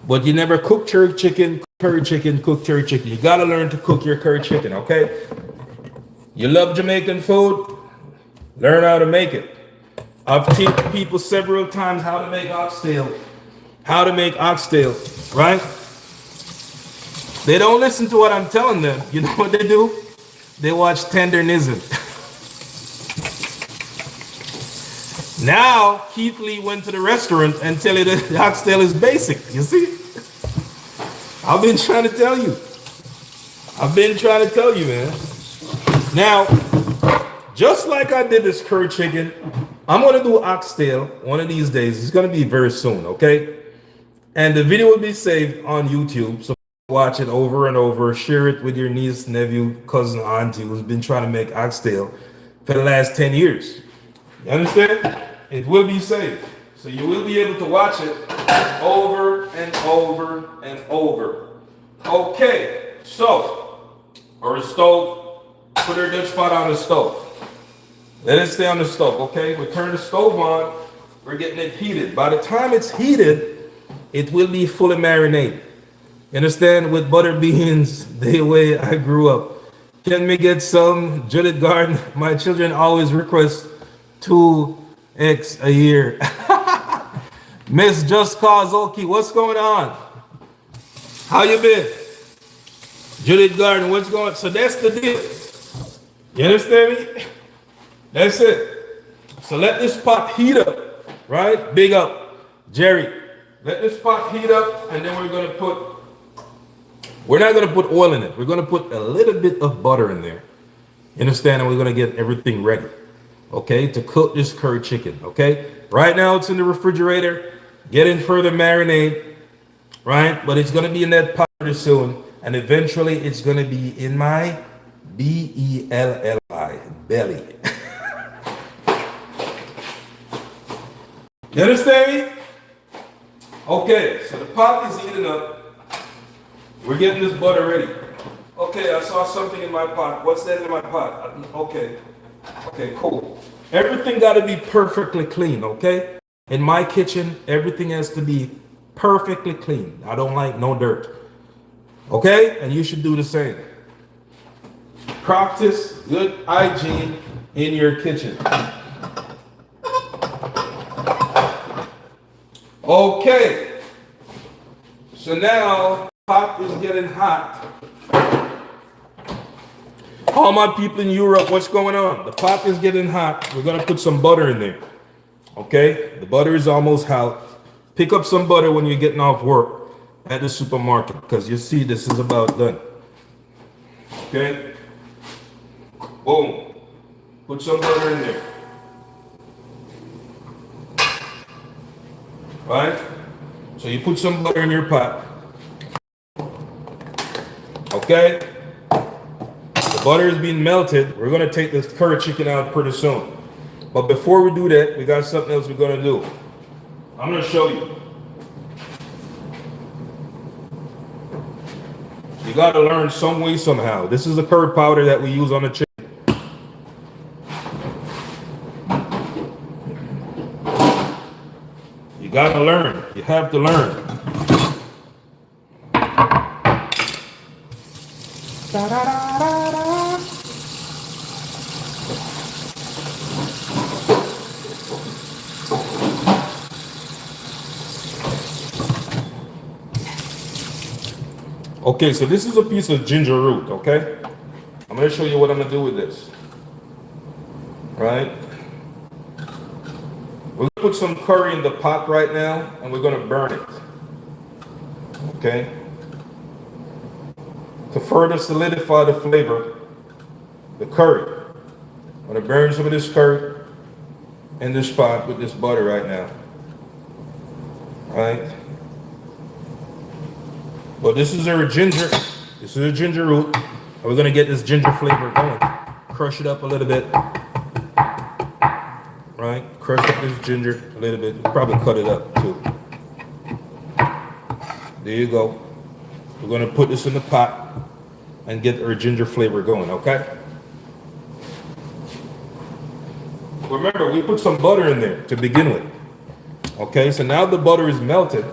but you never cook curry chicken, cook curry chicken. You gotta learn to cook your curry chicken, okay? You love Jamaican food? Learn how to make it. I've taught people several times how to make oxtail. Right? They don't listen to what I'm telling them. You know what they do? They watch Tendernism. Now, Keith Lee went to the restaurant and tell you that the oxtail is basic. You see? I've been trying to tell you. Man. Now, just like I did this curry chicken, I'm gonna do oxtail one of these days. It's gonna be very soon, okay? And the video will be saved on YouTube, so watch it over and over. Share it with your niece, nephew, cousin, auntie who's been trying to make oxtail for the last 10 years. You understand? It will be saved, so you will be able to watch it over and over and over. Okay, so, or a stove, put her good spot on the stove. Let it stay on the stove, okay? We turn the stove on, we're getting it heated. By the time it's heated, it will be fully marinated. You understand? With butter beans, the way I grew up. Can we get some Judith Garden? My children always request 2x a year. Miss Just Cause Oki, what's going on? How you been? Judith Garden, what's going on? So that's the deal. You understand me? That's it. So let this pot heat up, right? Big up, Jerry. Let this pot heat up, and then we're not gonna put oil in it. We're gonna put a little bit of butter in there. You understand? And we're gonna get everything ready, okay, to cook this curry chicken, okay? Right now it's in the refrigerator, getting further marinade, right? But it's gonna be in that pot pretty soon, and eventually it's gonna be in my belly, belly. You understand me? Okay, so the pot is heating up. We're getting this butter ready. Okay, I saw something in my pot. What's that in my pot? Okay, cool. Everything got to be perfectly clean, okay? In my kitchen, everything has to be perfectly clean. I don't like no dirt. Okay? And you should do the same. Practice good hygiene in your kitchen. Okay, so now the pot is getting hot. All my people in Europe, what's going on? The pot is getting hot. We're gonna put some butter in there. Okay, the butter is almost hot. Pick up some butter when you're getting off work at the supermarket, because you see this is about done. Okay, boom, put some butter in there. Right? So you put some butter in your pot. Okay? The butter is being melted. We're going to take this curry chicken out pretty soon. But before we do that, we got something else we're going to do. I'm going to show you. You got to learn some way, somehow. This is the curry powder that we use on the chicken. You gotta learn. You have to learn. Okay, so this is a piece of ginger root, okay? I'm gonna show you what I'm gonna do with this. Right? We're gonna put some curry in the pot right now, and we're gonna burn it. Okay? To further solidify the flavor, the curry. I'm gonna burn some of this curry in this pot with this butter right now. Right? Well, this is our ginger. This is a ginger root. And we're gonna get this ginger flavor going. Crush it up a little bit. Right? Crush up this ginger a little bit. Probably cut it up too. There you go. We're gonna put this in the pot and get our ginger flavor going, okay? Remember, we put some butter in there to begin with. Okay, so now the butter is melted.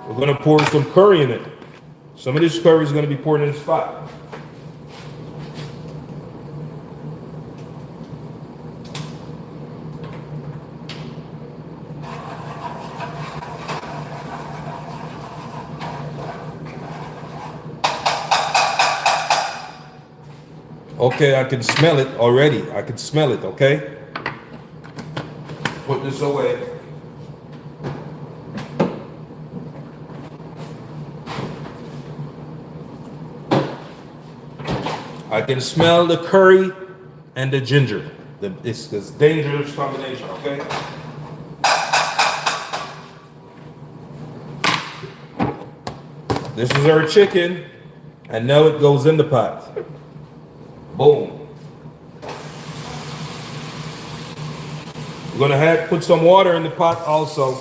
We're gonna pour some curry in it. Some of this curry is going to be poured in the pot. Okay, I can smell it already. I can smell it, okay? Put this away. I can smell the curry and the ginger. It's this dangerous combination, okay? This is our chicken, and now it goes in the pot. Boom. We're gonna put some water in the pot also.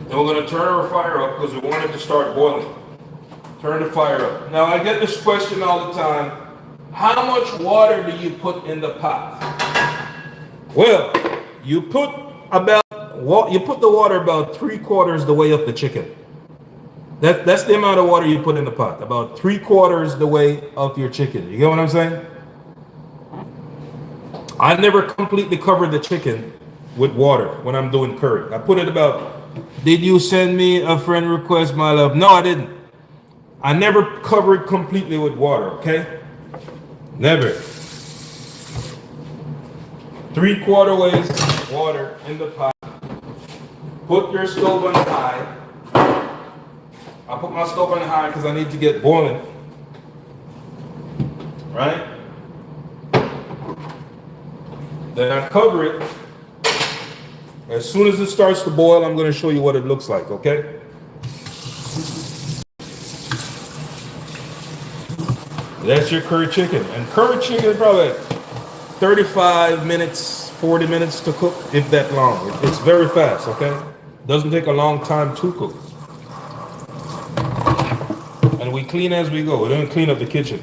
Then we're gonna turn our fire up because we want it to start boiling. Turn the fire up. Now I get this question all the time. How much water do you put in the pot? Well, you put the water about 3/4 the way of the chicken. That's the amount of water you put in the pot. About 3/4 the way of your chicken. You get what I'm saying? I never completely cover the chicken with water when I'm doing curry. I put it about. Did you send me a friend request, my love? No, I didn't. I never cover it completely with water, okay? Never. 3/4 ways water in the pot. Put your stove on high. I put my stove on high because I need to get boiling. Right? Then I cover it. As soon as it starts to boil, I'm going to show you what it looks like, okay? That's your curry chicken. And curry chicken is probably 35 minutes, 40 minutes to cook, if that long. It's very fast, okay? Doesn't take a long time to cook. And we clean as we go. We don't clean up the kitchen.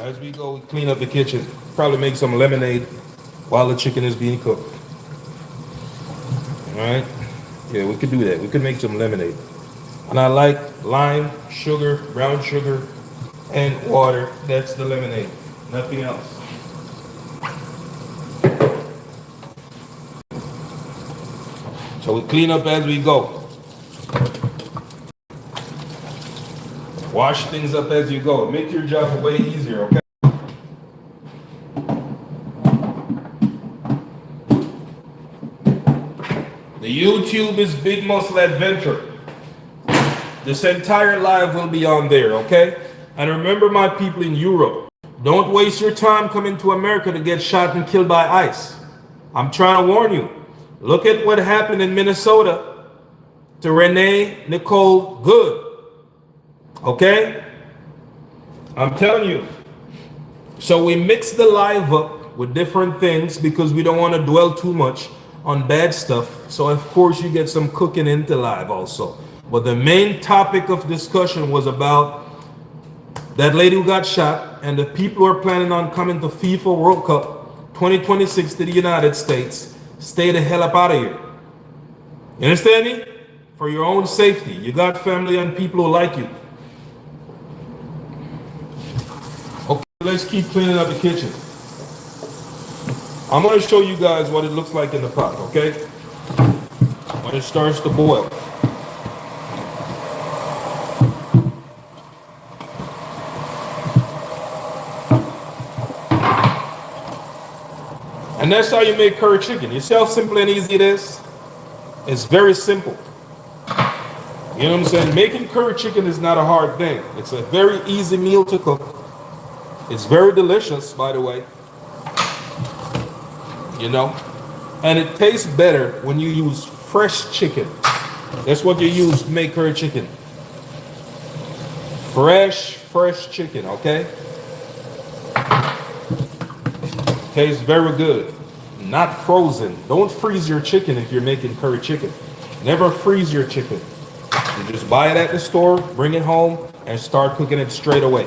As we go, we clean up the kitchen. Probably make some lemonade while the chicken is being cooked. All right? Yeah, we could do that. We could make some lemonade. And I like lime, sugar, brown sugar, and water. That's the lemonade. Nothing else. So we clean up as we go. Wash things up as you go. Make your job way easier, okay? The YouTube is Big Muscle Adventure. This entire live will be on there, okay? And remember, my people in Europe, don't waste your time coming to America to get shot and killed by ICE. I'm trying to warn you. Look at what happened in Minnesota to Renee Nicole Good. Okay? I'm telling you. So we mix the live up with different things because we don't want to dwell too much on bad stuff. So of course you get some cooking into live also. But the main topic of discussion was about that lady who got shot and the people who are planning on coming to FIFA World Cup 2026 to the United States. Stay the hell up out of here. You understand me? For your own safety. You got family and people who like you. Okay, let's keep cleaning up the kitchen. I'm going to show you guys what it looks like in the pot, okay? When it starts to boil. And that's how you make curry chicken. You see how simple and easy it is? It's very simple. You know what I'm saying? Making curry chicken is not a hard thing. It's a very easy meal to cook. It's very delicious, by the way. You know? And it tastes better when you use fresh chicken. That's what you use to make curry chicken. Fresh chicken, okay? Tastes very good. Not frozen. Don't freeze your chicken if you're making curry chicken. Never freeze your chicken. You just buy it at the store, bring it home, and start cooking it straight away.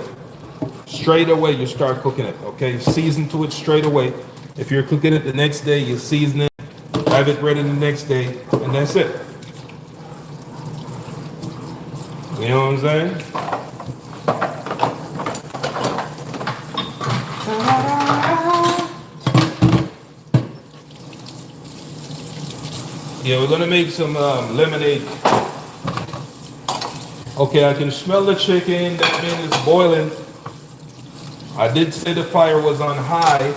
Straight away you start cooking it, okay? Season to it straight away. If you're cooking it the next day, you season it, have it ready the next day, and that's it. You know what I'm saying? Yeah, we're gonna make some lemonade. Okay, I can smell the chicken. That means it's boiling. I did say the fire was on high,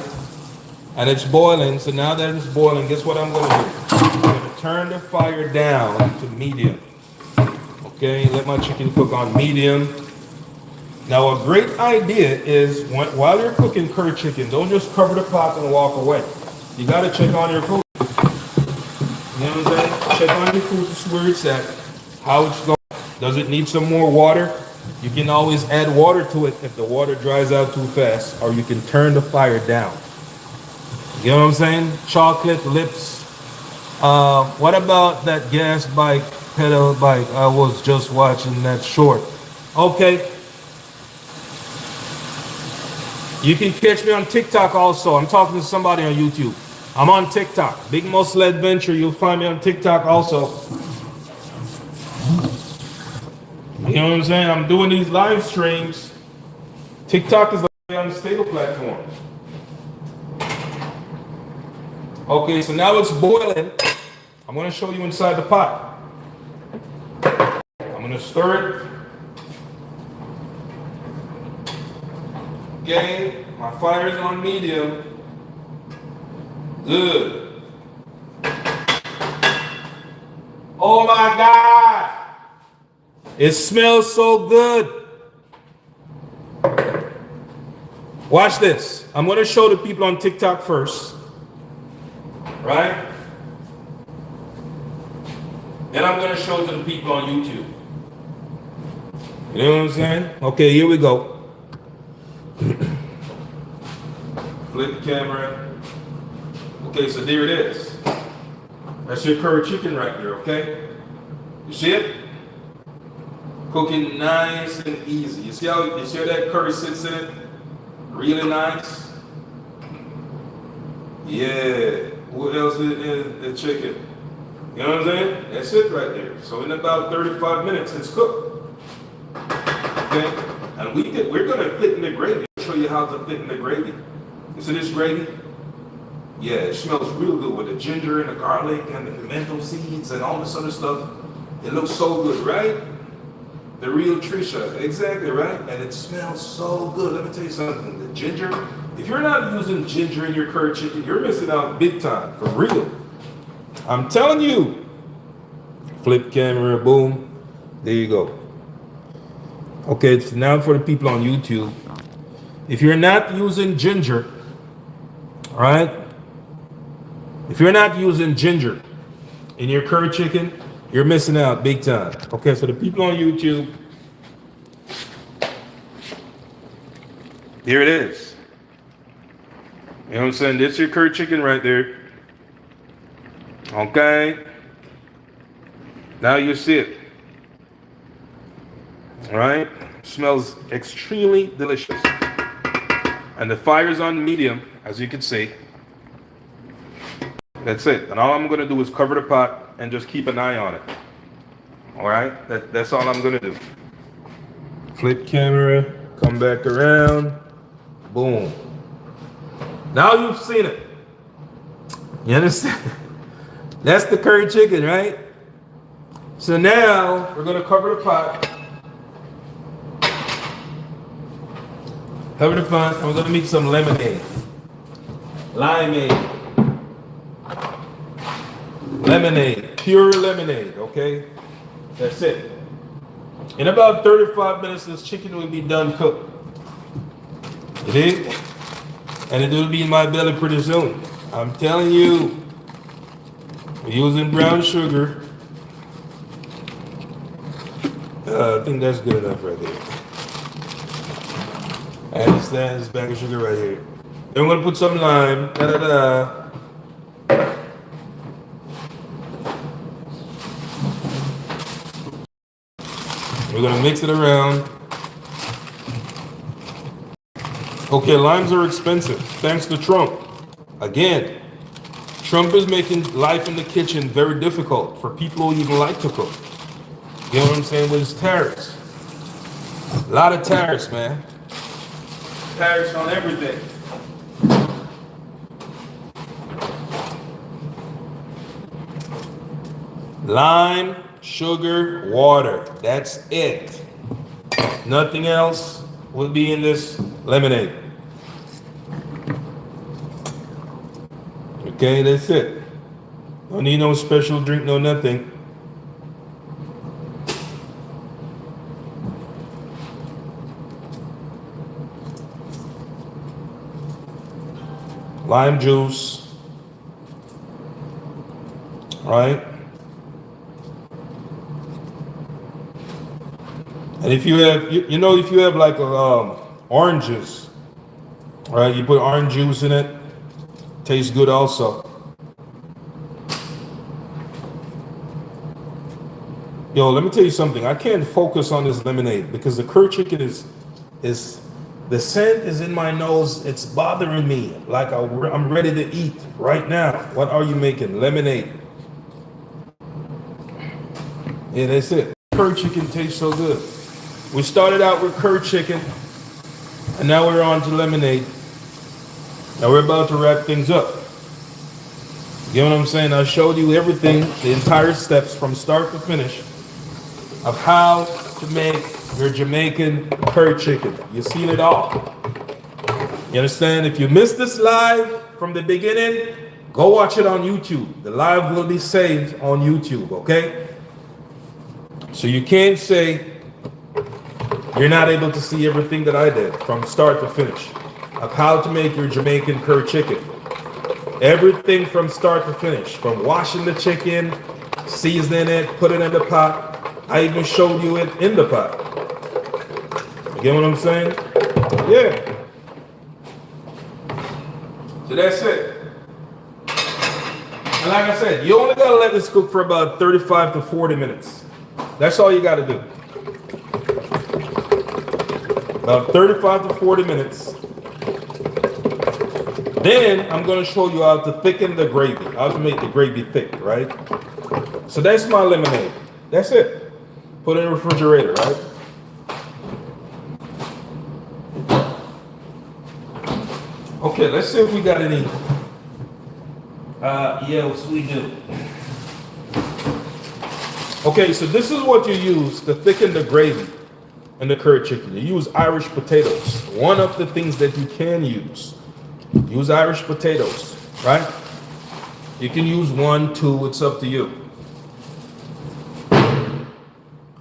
and it's boiling. So now that it's boiling, guess what I'm going to do? I'm going to turn the fire down to medium. Okay, let my chicken cook on medium. Now, a great idea is while you're cooking curry chicken, don't just cover the pot and walk away. You got to check on your food. You know what I'm saying? Check on your food to see where it's at, how it's going. Does it need some more water? You can always add water to it if the water dries out too fast, or you can turn the fire down. You know what I'm saying? Chocolate lips. What about that gas bike, pedal bike? I was just watching that short. Okay. You can catch me on TikTok also. I'm talking to somebody on YouTube. I'm on TikTok. Big Muscle Adventure. You'll find me on TikTok also. You know what I'm saying? I'm doing these live streams. TikTok is like an unstable platform. Okay, so now it's boiling. I'm going to show you inside the pot. I'm going to stir it. Okay, my fire is on medium. Good. Oh my God. It smells so good. Watch this. I'm going to show the people on TikTok first. Right? Then I'm going to show it to the people on YouTube. You know what I'm saying? Okay, here we go. Flip the camera. Okay, so there it is. That's your curry chicken right there, okay? You see it? Cooking nice and easy. You see how that curry sits in it? Really nice. Yeah. What else is the chicken? You know what I'm saying? That's it right there. So in about 35 minutes, it's cooked. Okay? And we're gonna thicken the gravy. I'll show you how to thicken the gravy. You see this gravy? Yeah, it smells real good with the ginger and the garlic and the pimento seeds and all this other stuff. It looks so good, right? The real Trisha, exactly right. And it smells so good. Let me tell you something. The ginger, if you're not using ginger in your curry chicken, you're missing out big time, for real. I'm telling you. Flip camera, boom. There you go. Okay, so now for the people on YouTube. If you're not using ginger, all right? If you're not using ginger in your curry chicken, you're missing out big time. Okay, so the people on YouTube, here it is. You know what I'm saying? This is your curry chicken right there. Okay. Now you see it. All right? Smells extremely delicious. And the fire's on medium, as you can see. That's it. And all I'm going to do is cover the pot and just keep an eye on it. All right? That's all I'm going to do. Flip camera, come back around. Boom. Now you've seen it. You understand? That's the curry chicken, right? So now we're going to cover the pot. Cover the pot. I'm going to make some lemonade. Limeade. Lemonade. Pure lemonade, okay? That's it. In about 35 minutes, this chicken will be done cooked. It is? And it will be in my belly pretty soon. I'm telling you. We're using brown sugar. I think that's good enough right there. I understand this bag of sugar right here. Then we're gonna put some lime. We're gonna mix it around. Okay, limes are expensive, thanks to Trump. Again, Trump is making life in the kitchen very difficult for people who even like to cook. You know what I'm saying? With his tariffs. A lot of tariffs, man. Tariffs on everything. Lime, sugar, water. That's it. Nothing else will be in this lemonade. Okay, that's it. Don't need no special drink, no nothing. Lime juice, right? And if you have, if you have like oranges, right? You put orange juice in it, tastes good also. Yo, let me tell you something. I can't focus on this lemonade because the curd chicken is the scent is in my nose. It's bothering me. Like I'm ready to eat right now. What are you making? Lemonade. Yeah, that's it. Curd chicken tastes so good. We started out with curd chicken, and now we're on to lemonade. Now we're about to wrap things up. You know what I'm saying? I showed you everything, the entire steps from start to finish of how to make your Jamaican curd chicken. You've seen it all. You understand? If you missed this live from the beginning, go watch it on YouTube. The live will be saved on YouTube, okay? So you can't say you're not able to see everything that I did from start to finish of how to make your Jamaican curd chicken. Everything from start to finish, from washing the chicken, seasoning it, put it in the pot. I even showed you it in the pot. You get what I'm saying? Yeah. So that's it. And like I said, you only gotta let this cook for about 35 to 40 minutes. That's all you gotta do. About 35 to 40 minutes. Then I'm gonna show you how to thicken the gravy, how to make the gravy thick, right? So that's my lemonade. That's it. Put it in the refrigerator, right? Okay, let's see if we got any. Yes, we do. Okay, so this is what you use to thicken the gravy in the curd chicken. You use Irish potatoes. One of the things that you can use. Use Irish potatoes, right? You can use 1, 2, it's up to you.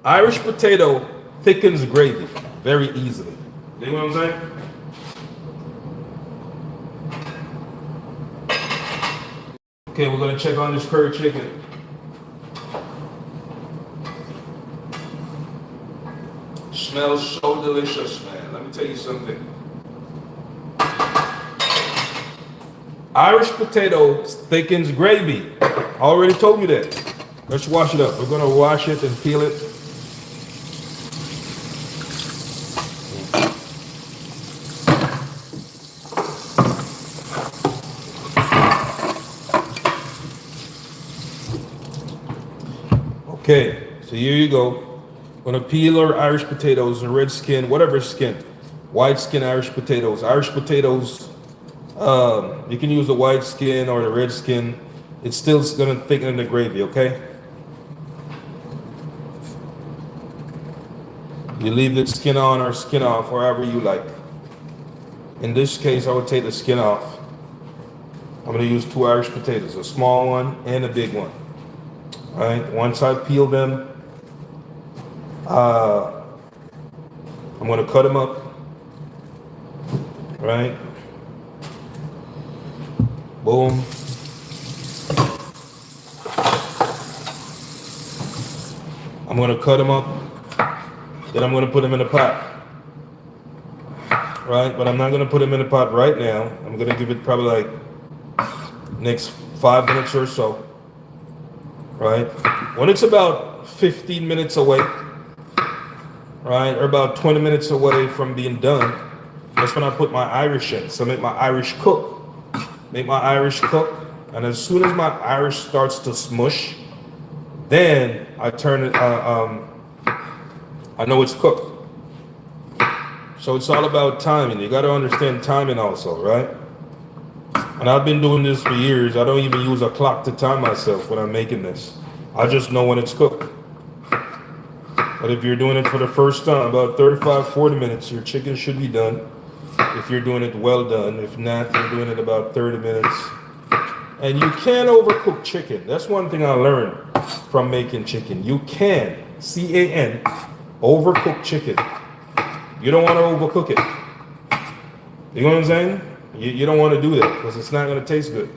Irish potato thickens gravy very easily. You know what I'm saying? Okay, we're gonna check on this curd chicken. Smells so delicious, man. Let me tell you something. Irish potato thickens gravy. I already told you that. Let's wash it up. We're gonna wash it and peel it. Okay, so here you go. I'm gonna peel our Irish potatoes and red skin, whatever skin, white skin Irish potatoes. Irish potatoes, you can use the white skin or the red skin. It's still gonna thicken the gravy, okay? You leave the skin on or skin off, however you like. In this case, I would take the skin off. I'm gonna use 2 Irish potatoes, a small one and a big one. All right, once I peel them, I'm gonna cut them up, right? Boom. I'm gonna cut them up, then I'm gonna put them in a pot, right? But I'm not gonna put them in a pot right now. I'm gonna give it probably like next 5 minutes or so, right? When it's about 15 minutes away, right, or about 20 minutes away from being done, that's when I put my Irish in. So make my Irish cook. Make my Irish cook, and as soon as my Irish starts to smush, then I turn it, I know it's cooked. So it's all about timing. You gotta understand timing also, right? And I've been doing this for years. I don't even use a clock to time myself when I'm making this. I just know when it's cooked. But if you're doing it for the first time, about 35, 40 minutes, your chicken should be done. If you're doing it well done. If not, you're doing it about 30 minutes. And you can overcook chicken. That's one thing I learned from making chicken. You can, C-A-N, overcook chicken. You don't want to overcook it. You know what I'm saying? You don't want to do that because it's not going to taste good.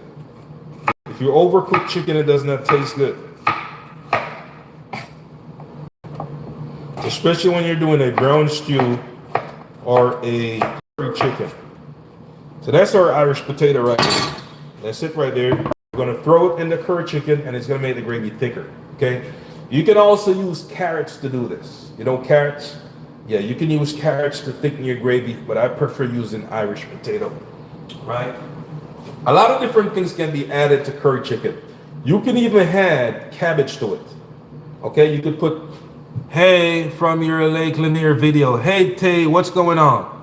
If you overcook chicken, it does not taste good. Especially when you're doing a brown stew or a curry chicken. So that's our Irish potato right there. That's it right there. We're going to throw it in the curry chicken and it's going to make the gravy thicker. Okay? You can also use carrots to do this. You know carrots? Yeah, you can use carrots to thicken your gravy, but I prefer using Irish potato. Right? A lot of different things can be added to curry chicken. You can even add cabbage to it. Okay? You could put, hey, from your Lake Lanier video. Hey, Tay, what's going on?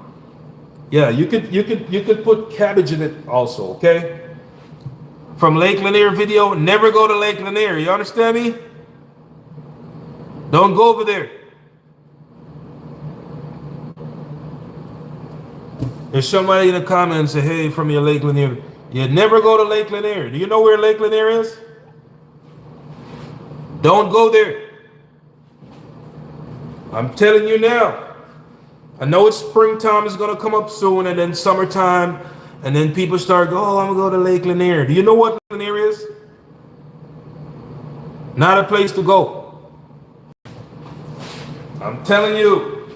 Yeah, you could put cabbage in it also, okay? From Lake Lanier video, never go to Lake Lanier. You understand me? Don't go over there. There's somebody in the comments say, hey, from your Lake Lanier. You never go to Lake Lanier. Do you know where Lake Lanier is? Don't go there. I'm telling you now. I know it's springtime is going to come up soon, and then summertime, and then people start going, oh, I'm going to go to Lake Lanier. Do you know what Lanier is? Not a place to go. I'm telling you.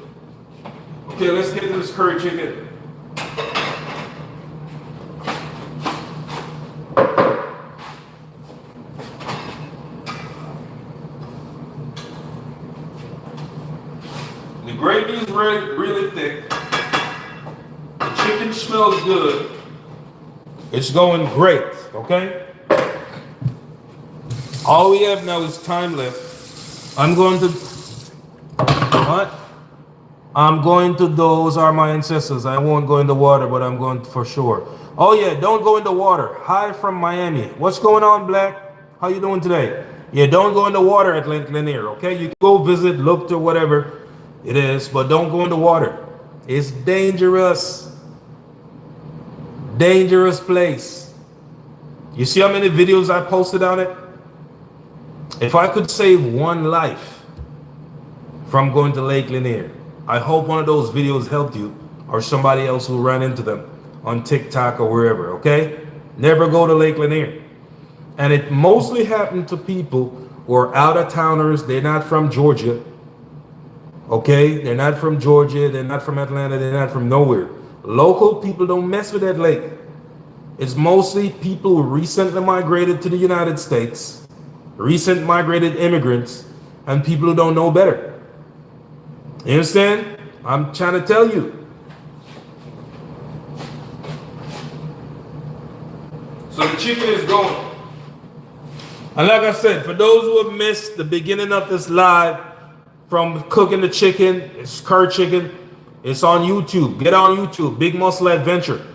Okay, let's get to this curry chicken. The gravy is really thick. The chicken smells good. It's going great, okay? All we have now is time left. I'm going to, what? I'm going to, those are my ancestors. I won't go in the water, but I'm going to for sure. Oh yeah, don't go in the water. Hi from Miami. What's going on, Black? How you doing today? Yeah, don't go in the water at Lake Lanier, okay? You can go visit, look to whatever it is, but don't go in the water. It's dangerous. Dangerous place. You see how many videos I posted on it? If I could save one life from going to Lake Lanier, I hope one of those videos helped you or somebody else who ran into them on TikTok or wherever, okay? Never go to Lake Lanier. And it mostly happened to people who are out-of-towners. They're not from Georgia. Okay, they're not from Georgia, they're not from Atlanta, they're not from nowhere. Local people don't mess with that lake. It's mostly people who recently migrated to the United States, recent migrated immigrants, and people who don't know better. You understand? I'm trying to tell you. So the chicken is going. And like I said, for those who have missed the beginning of this live, from cooking the chicken, it's curry chicken. It's on YouTube. Get on YouTube. Big Muscle Adventure.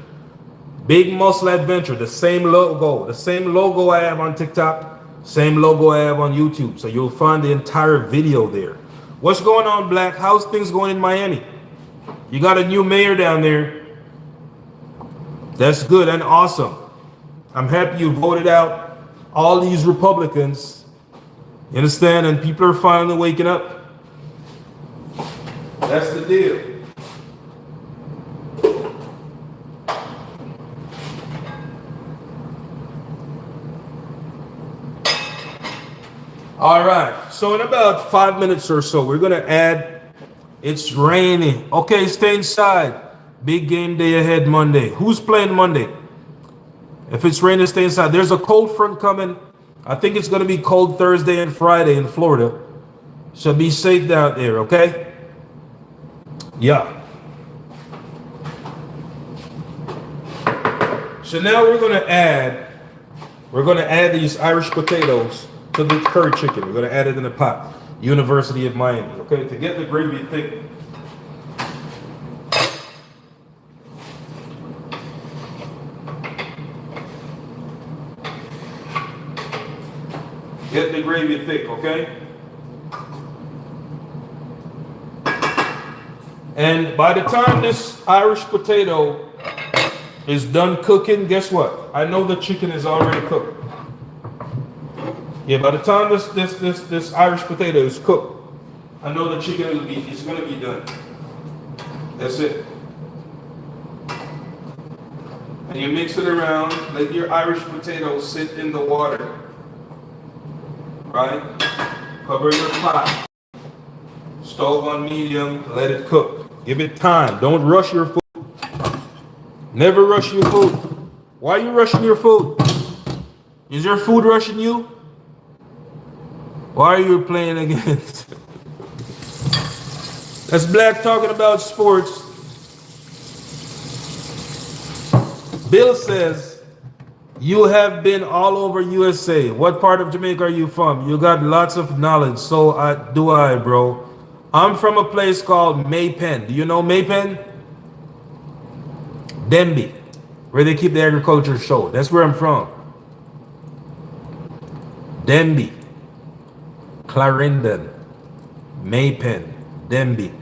Big Muscle Adventure. The same logo. The same logo I have on TikTok. Same logo I have on YouTube. So you'll find the entire video there. What's going on, Black? How's things going in Miami? You got a new mayor down there. That's good and awesome. I'm happy you voted out all these Republicans. You understand? And people are finally waking up. That's the deal. All right. So in about 5 minutes or so, we're going to add, it's raining. Okay, stay inside. Big game day ahead Monday. Who's playing Monday? If it's raining, stay inside. There's a cold front coming. I think it's going to be cold Thursday and Friday in Florida. So be safe down there, okay? Yeah. So now we're going to add these Irish potatoes to the curry chicken. We're going to add it in the pot. University of Miami, okay? To get the gravy thick. Get the gravy thick, okay? And by the time this Irish potato is done cooking, guess what? I know the chicken is already cooked. Yeah, by the time this Irish potato is cooked, I know the chicken is gonna be done. That's it. And you mix it around, let your Irish potato sit in the water. Right? Cover your pot. Stove on medium, let it cook. Give it time. Don't rush your food. Never rush your food. Why are you rushing your food? Is your food rushing you? Why are you playing against? That's Black talking about sports. Bill says, you have been all over USA. What part of Jamaica are you from? You got lots of knowledge. So do I, bro. I'm from a place called Maypen. Do you know Maypen? Denby, where they keep the agriculture show. That's where I'm from. Denby, Clarendon, Maypen, Denby.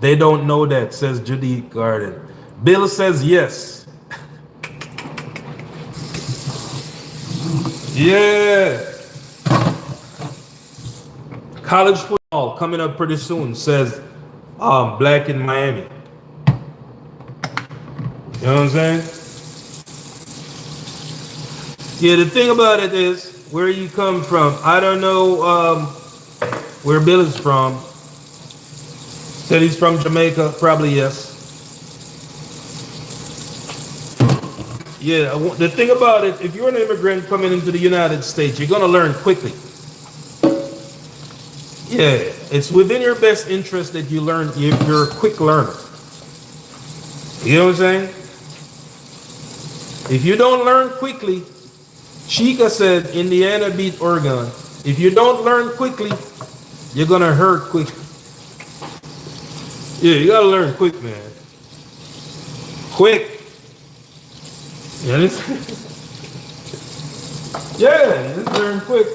They don't know that, says Judy Garden. Bill says yes. Yeah. College football coming up pretty soon, says Black in Miami. You know what I'm saying? Yeah, the thing about it is, where you come from, I don't know where Bill is from. Said he's from Jamaica, probably yes. Yeah, the thing about it, if you're an immigrant coming into the United States, you're going to learn quickly. Yeah, it's within your best interest that you learn, you're a quick learner. You know what I'm saying? If you don't learn quickly, Chica said Indiana beat Oregon. If you don't learn quickly, you're going to hurt quick. Yeah, you got to learn quick, man. Quick. You understand? Yeah, just learn quick.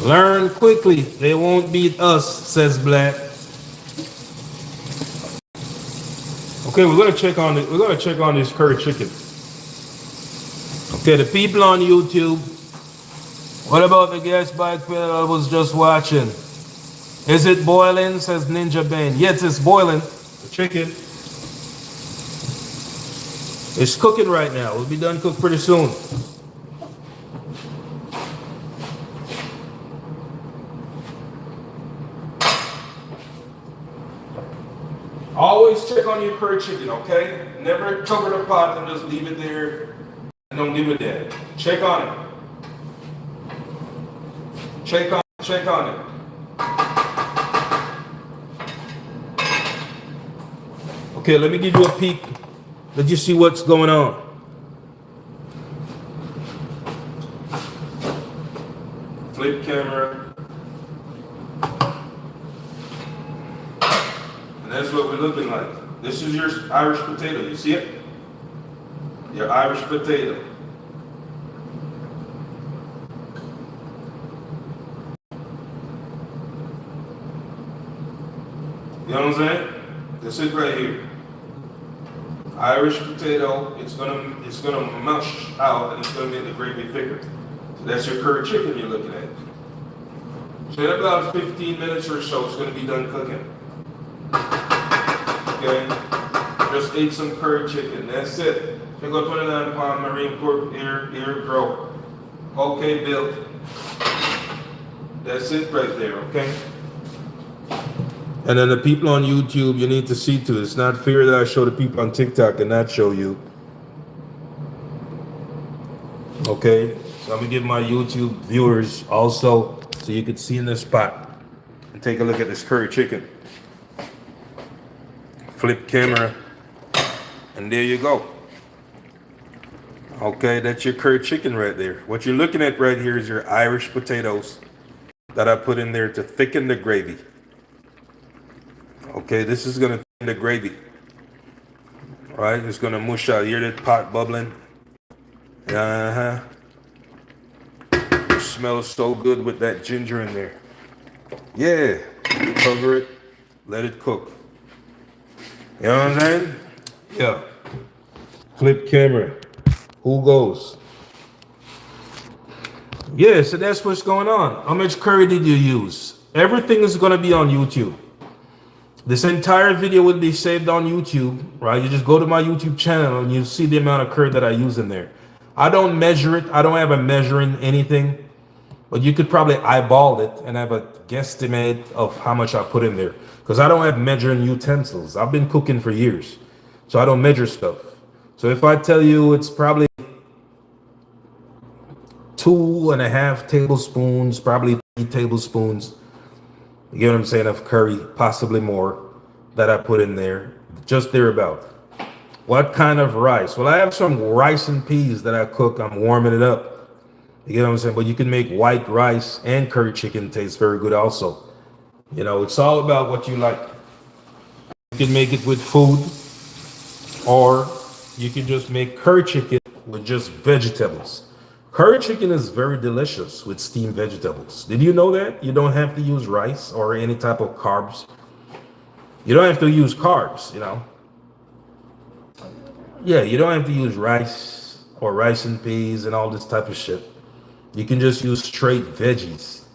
Learn quickly. They won't beat us, says Black. Okay, we're gonna check on it. We're gonna check on this curry chicken. Okay, the people on YouTube. What about the gas bike that I was just watching? Is it boiling? Says Ninja Bane. Yes, it's boiling. The chicken. It's cooking right now. It'll be done cooked pretty soon. Always check on your curry chicken, okay? Never cover the pot and just leave it there and don't give it that. Check on it. Check on it. Okay, let me give you a peek. Let you see what's going on. Flip camera. And that's what we're looking like. This is your Irish potato. You see it? Your Irish potato. You know what I'm saying? That's it right here. Irish potato. It's gonna mush out and it's gonna make the gravy thicker. So that's your curry chicken you're looking at. So in about 15 minutes or so, it's gonna be done cooking. Okay, just ate some curry chicken. That's it. Check out 29-pound Marine pork ear bro. Okay, Bill. That's it right there. Okay. And then the people on YouTube, you need to see to. It's not fair that I show the people on TikTok and not show you. Okay, so I'm gonna give my YouTube viewers also, so you can see in this spot and take a look at this curry chicken. Flip camera, and there you go. Okay, that's your curry chicken right there. What you're looking at right here is your Irish potatoes that I put in there to thicken the gravy. Okay, this is gonna thicken the gravy. All right, it's gonna mush out. You hear that pot bubbling? Uh-huh. smells so good with that ginger in there. Yeah, cover it, let it cook. You know what I'm saying? Yeah. Flip camera. Who goes? Yeah, so that's what's going on. How much curry did you use? Everything is going to be on YouTube. This entire video will be saved on YouTube, right? You just go to my YouTube channel and you see the amount of curry that I use in there. I don't measure it. I don't have a measuring anything, but you could probably eyeball it and have a guesstimate of how much I put in there. Because I don't have measuring utensils. I've been cooking for years, so I don't measure stuff. So if I tell you it's probably 2.5 tablespoons, probably 3 tablespoons, you get what I'm saying, of curry, possibly more, that I put in there, just thereabout. What kind of rice? Well, I have some rice and peas that I cook. I'm warming it up. You get what I'm saying? But you can make white rice and curry chicken taste very good also. You know, it's all about what you like. You can make it with food, or you can just make curry chicken with just vegetables. Curry chicken is very delicious with steamed vegetables. Did you know that? You don't have to use rice or any type of carbs. You don't have to use carbs, you know. Yeah, you don't have to use rice or rice and peas and all this type of shit. You can just use straight veggies.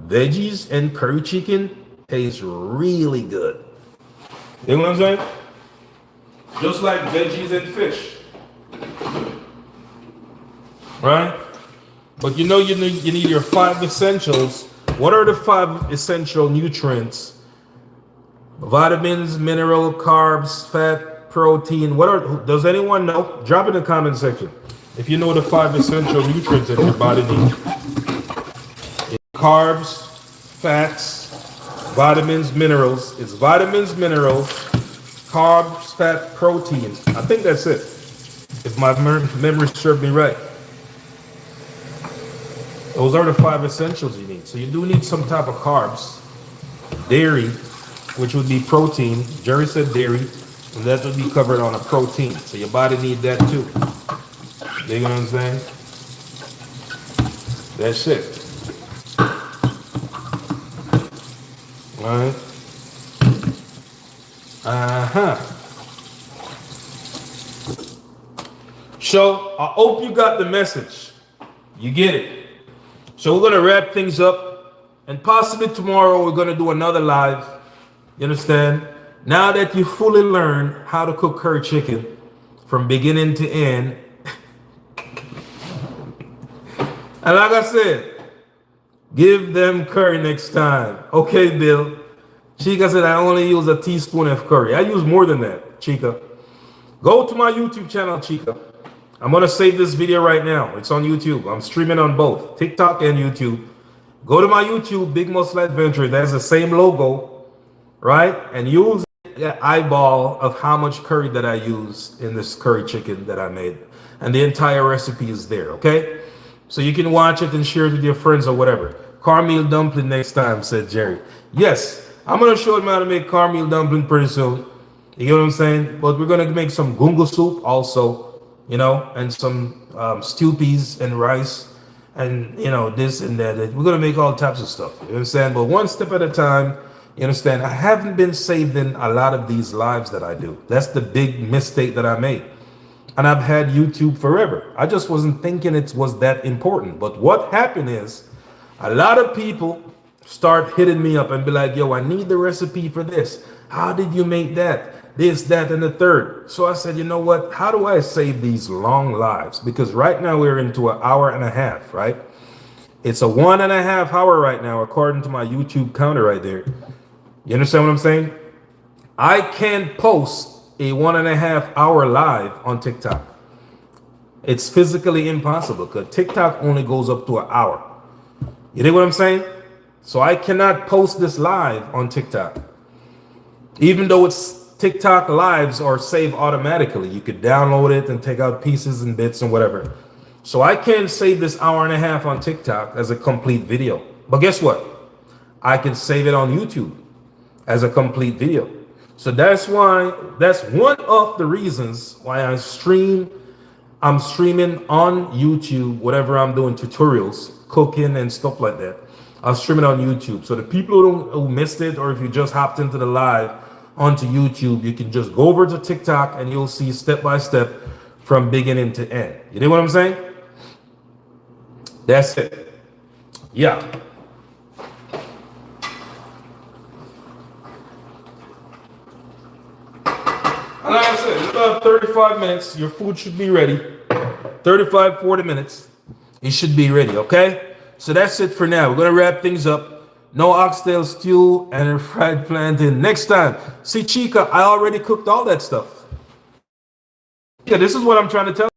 Veggies and curry chicken taste really good. You know what I'm saying? Just like veggies and fish. Right? But you know you need your 5 essentials. What are the 5 essential nutrients? Vitamins, mineral, carbs, fat, protein. Does anyone know? Drop it in the comment section if you know the 5 essential nutrients that your body needs. Carbs, fats, vitamins, minerals. It's vitamins, minerals, carbs, fat, proteins. I think that's it, if my memory serves me right. Those are the 5 essentials you need. So you do need some type of carbs. Dairy, which would be protein. Jerry said dairy, and that would be covered on a protein. So your body needs that too. You know what I'm saying? That's it. Alright. So I hope you got the message. You get it. So we're gonna wrap things up, and possibly tomorrow we're gonna do another live. You understand? Now that you fully learned how to cook curry chicken from beginning to end, and like I said, give them curry next time. Okay, Bill. Chica said I only use a teaspoon of curry. I use more than that, Chica. Go to my YouTube channel, Chica. I'm gonna save this video right now. It's on YouTube. I'm streaming on both TikTok and YouTube. Go to my YouTube, Big Muscle Adventure. That's the same logo, right? And use the eyeball of how much curry that I used in this curry chicken that I made. And the entire recipe is there, okay? So you can watch it and share it with your friends or whatever. Cornmeal dumpling next time, said Jerry. Yes, I'm gonna show them how to make cornmeal dumpling pretty soon. You know what I'm saying? But we're gonna make some gungo soup also. You know, and some stew peas and rice, and you know, this and that. We're gonna make all types of stuff. You understand? But one step at a time. You understand? I haven't been saving a lot of these lives that I do. That's the big mistake that I made. And I've had YouTube forever. I just wasn't thinking it was that important. But what happened is, a lot of people start hitting me up and be like, "Yo, I need the recipe for this. How did you make that? This, that, and the third." So I said, you know what? How do I save these long lives? Because right now we're into an hour and a half, right? It's a 1.5 hour right now, according to my YouTube counter right there. You understand what I'm saying? I can't post a 1.5 hour live on TikTok. It's physically impossible because TikTok only goes up to an hour. You dig what I'm saying? So I cannot post this live on TikTok. Even though it's TikTok lives are saved automatically. You could download it and take out pieces and bits and whatever. So I can't save this 1.5 hours on TikTok as a complete video. But guess what? I can save it on YouTube as a complete video. So that's one of the reasons why I stream I'm streaming on YouTube, whatever I'm doing, tutorials, cooking and stuff like that. I'll stream it on YouTube. So the people who missed it, or if you just hopped into the live onto YouTube, you can just go over to TikTok and you'll see step by step from beginning to end. You know what I'm saying? That's it. Yeah. And like I said, it's about 35 minutes. Your food should be ready. 35, 40 minutes. It should be ready, okay? So that's it for now. We're going to wrap things up. No oxtail stew and a fried plantain next time. See, Chica, I already cooked all that stuff. Yeah, this is what I'm trying to tell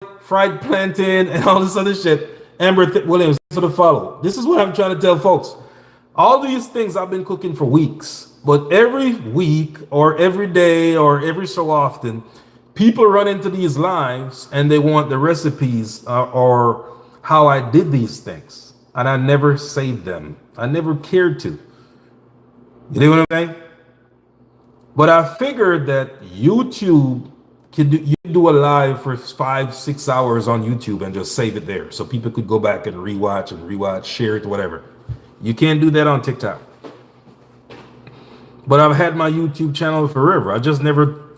you. Fried plantain and all this other shit. Amber Williams, for the follow. This is what I'm trying to tell folks. All these things I've been cooking for weeks. But every week or every day or every so often, people run into these lives and they want the recipes or how I did these things. And I never saved them. I never cared to. You know what I'm saying? But I figured that YouTube you do a live for 5-6 hours on YouTube and just save it there. So people could go back and rewatch, share it, whatever. You can't do that on TikTok. But I've had my YouTube channel forever. I just never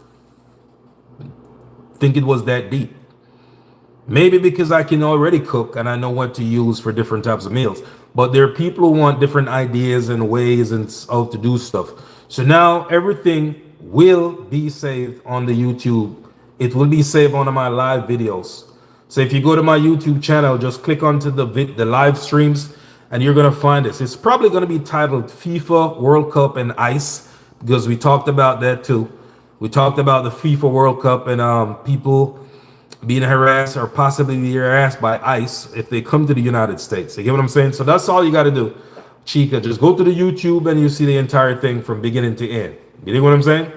think it was that deep. Maybe because I can already cook and I know what to use for different types of meals. But there are people who want different ideas and ways and how to do stuff. So now everything will be saved on the YouTube. It will be saved on my live videos. So if you go to my YouTube channel, just click onto the live streams and you're going to find this. It's probably going to be titled FIFA World Cup and Ice, because we talked about that too. We talked about the FIFA World Cup and people being harassed or possibly being harassed by ICE if they come to the United States. You get what I'm saying? So that's all you got to do, Chica. Just go to the YouTube and you see the entire thing from beginning to end. You know what I'm saying?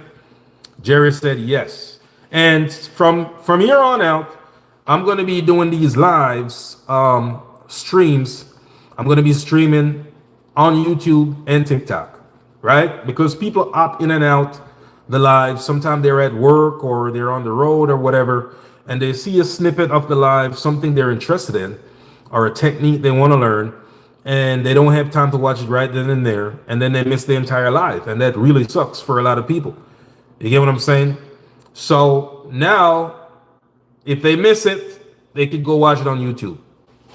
Jerry said yes. And from here on out, I'm going to be doing these lives, streams. I'm going to be streaming on YouTube and TikTok, right? Because people opt in and out the live. Sometimes they're at work or they're on the road or whatever, and they see a snippet of the live, something they're interested in, or a technique they want to learn, and they don't have time to watch it right then and there, and then they miss the entire live, and that really sucks for a lot of people. You get what I'm saying? So now, if they miss it, they could go watch it on YouTube.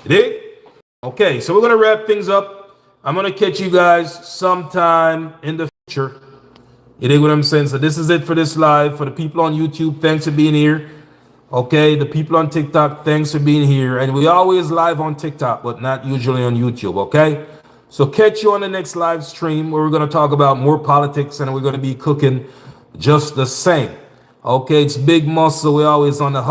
You dig? Okay, so we're gonna wrap things up. I'm gonna catch you guys sometime in the future. You dig what I'm saying? So this is it for this live. For the people on YouTube, thanks for being here. Okay, the people on TikTok, thanks for being here. And we always live on TikTok, but not usually on YouTube, okay? So catch you on the next live stream where we're going to talk about more politics and we're going to be cooking just the same. Okay, it's Big Muscle. We're always on the hustle.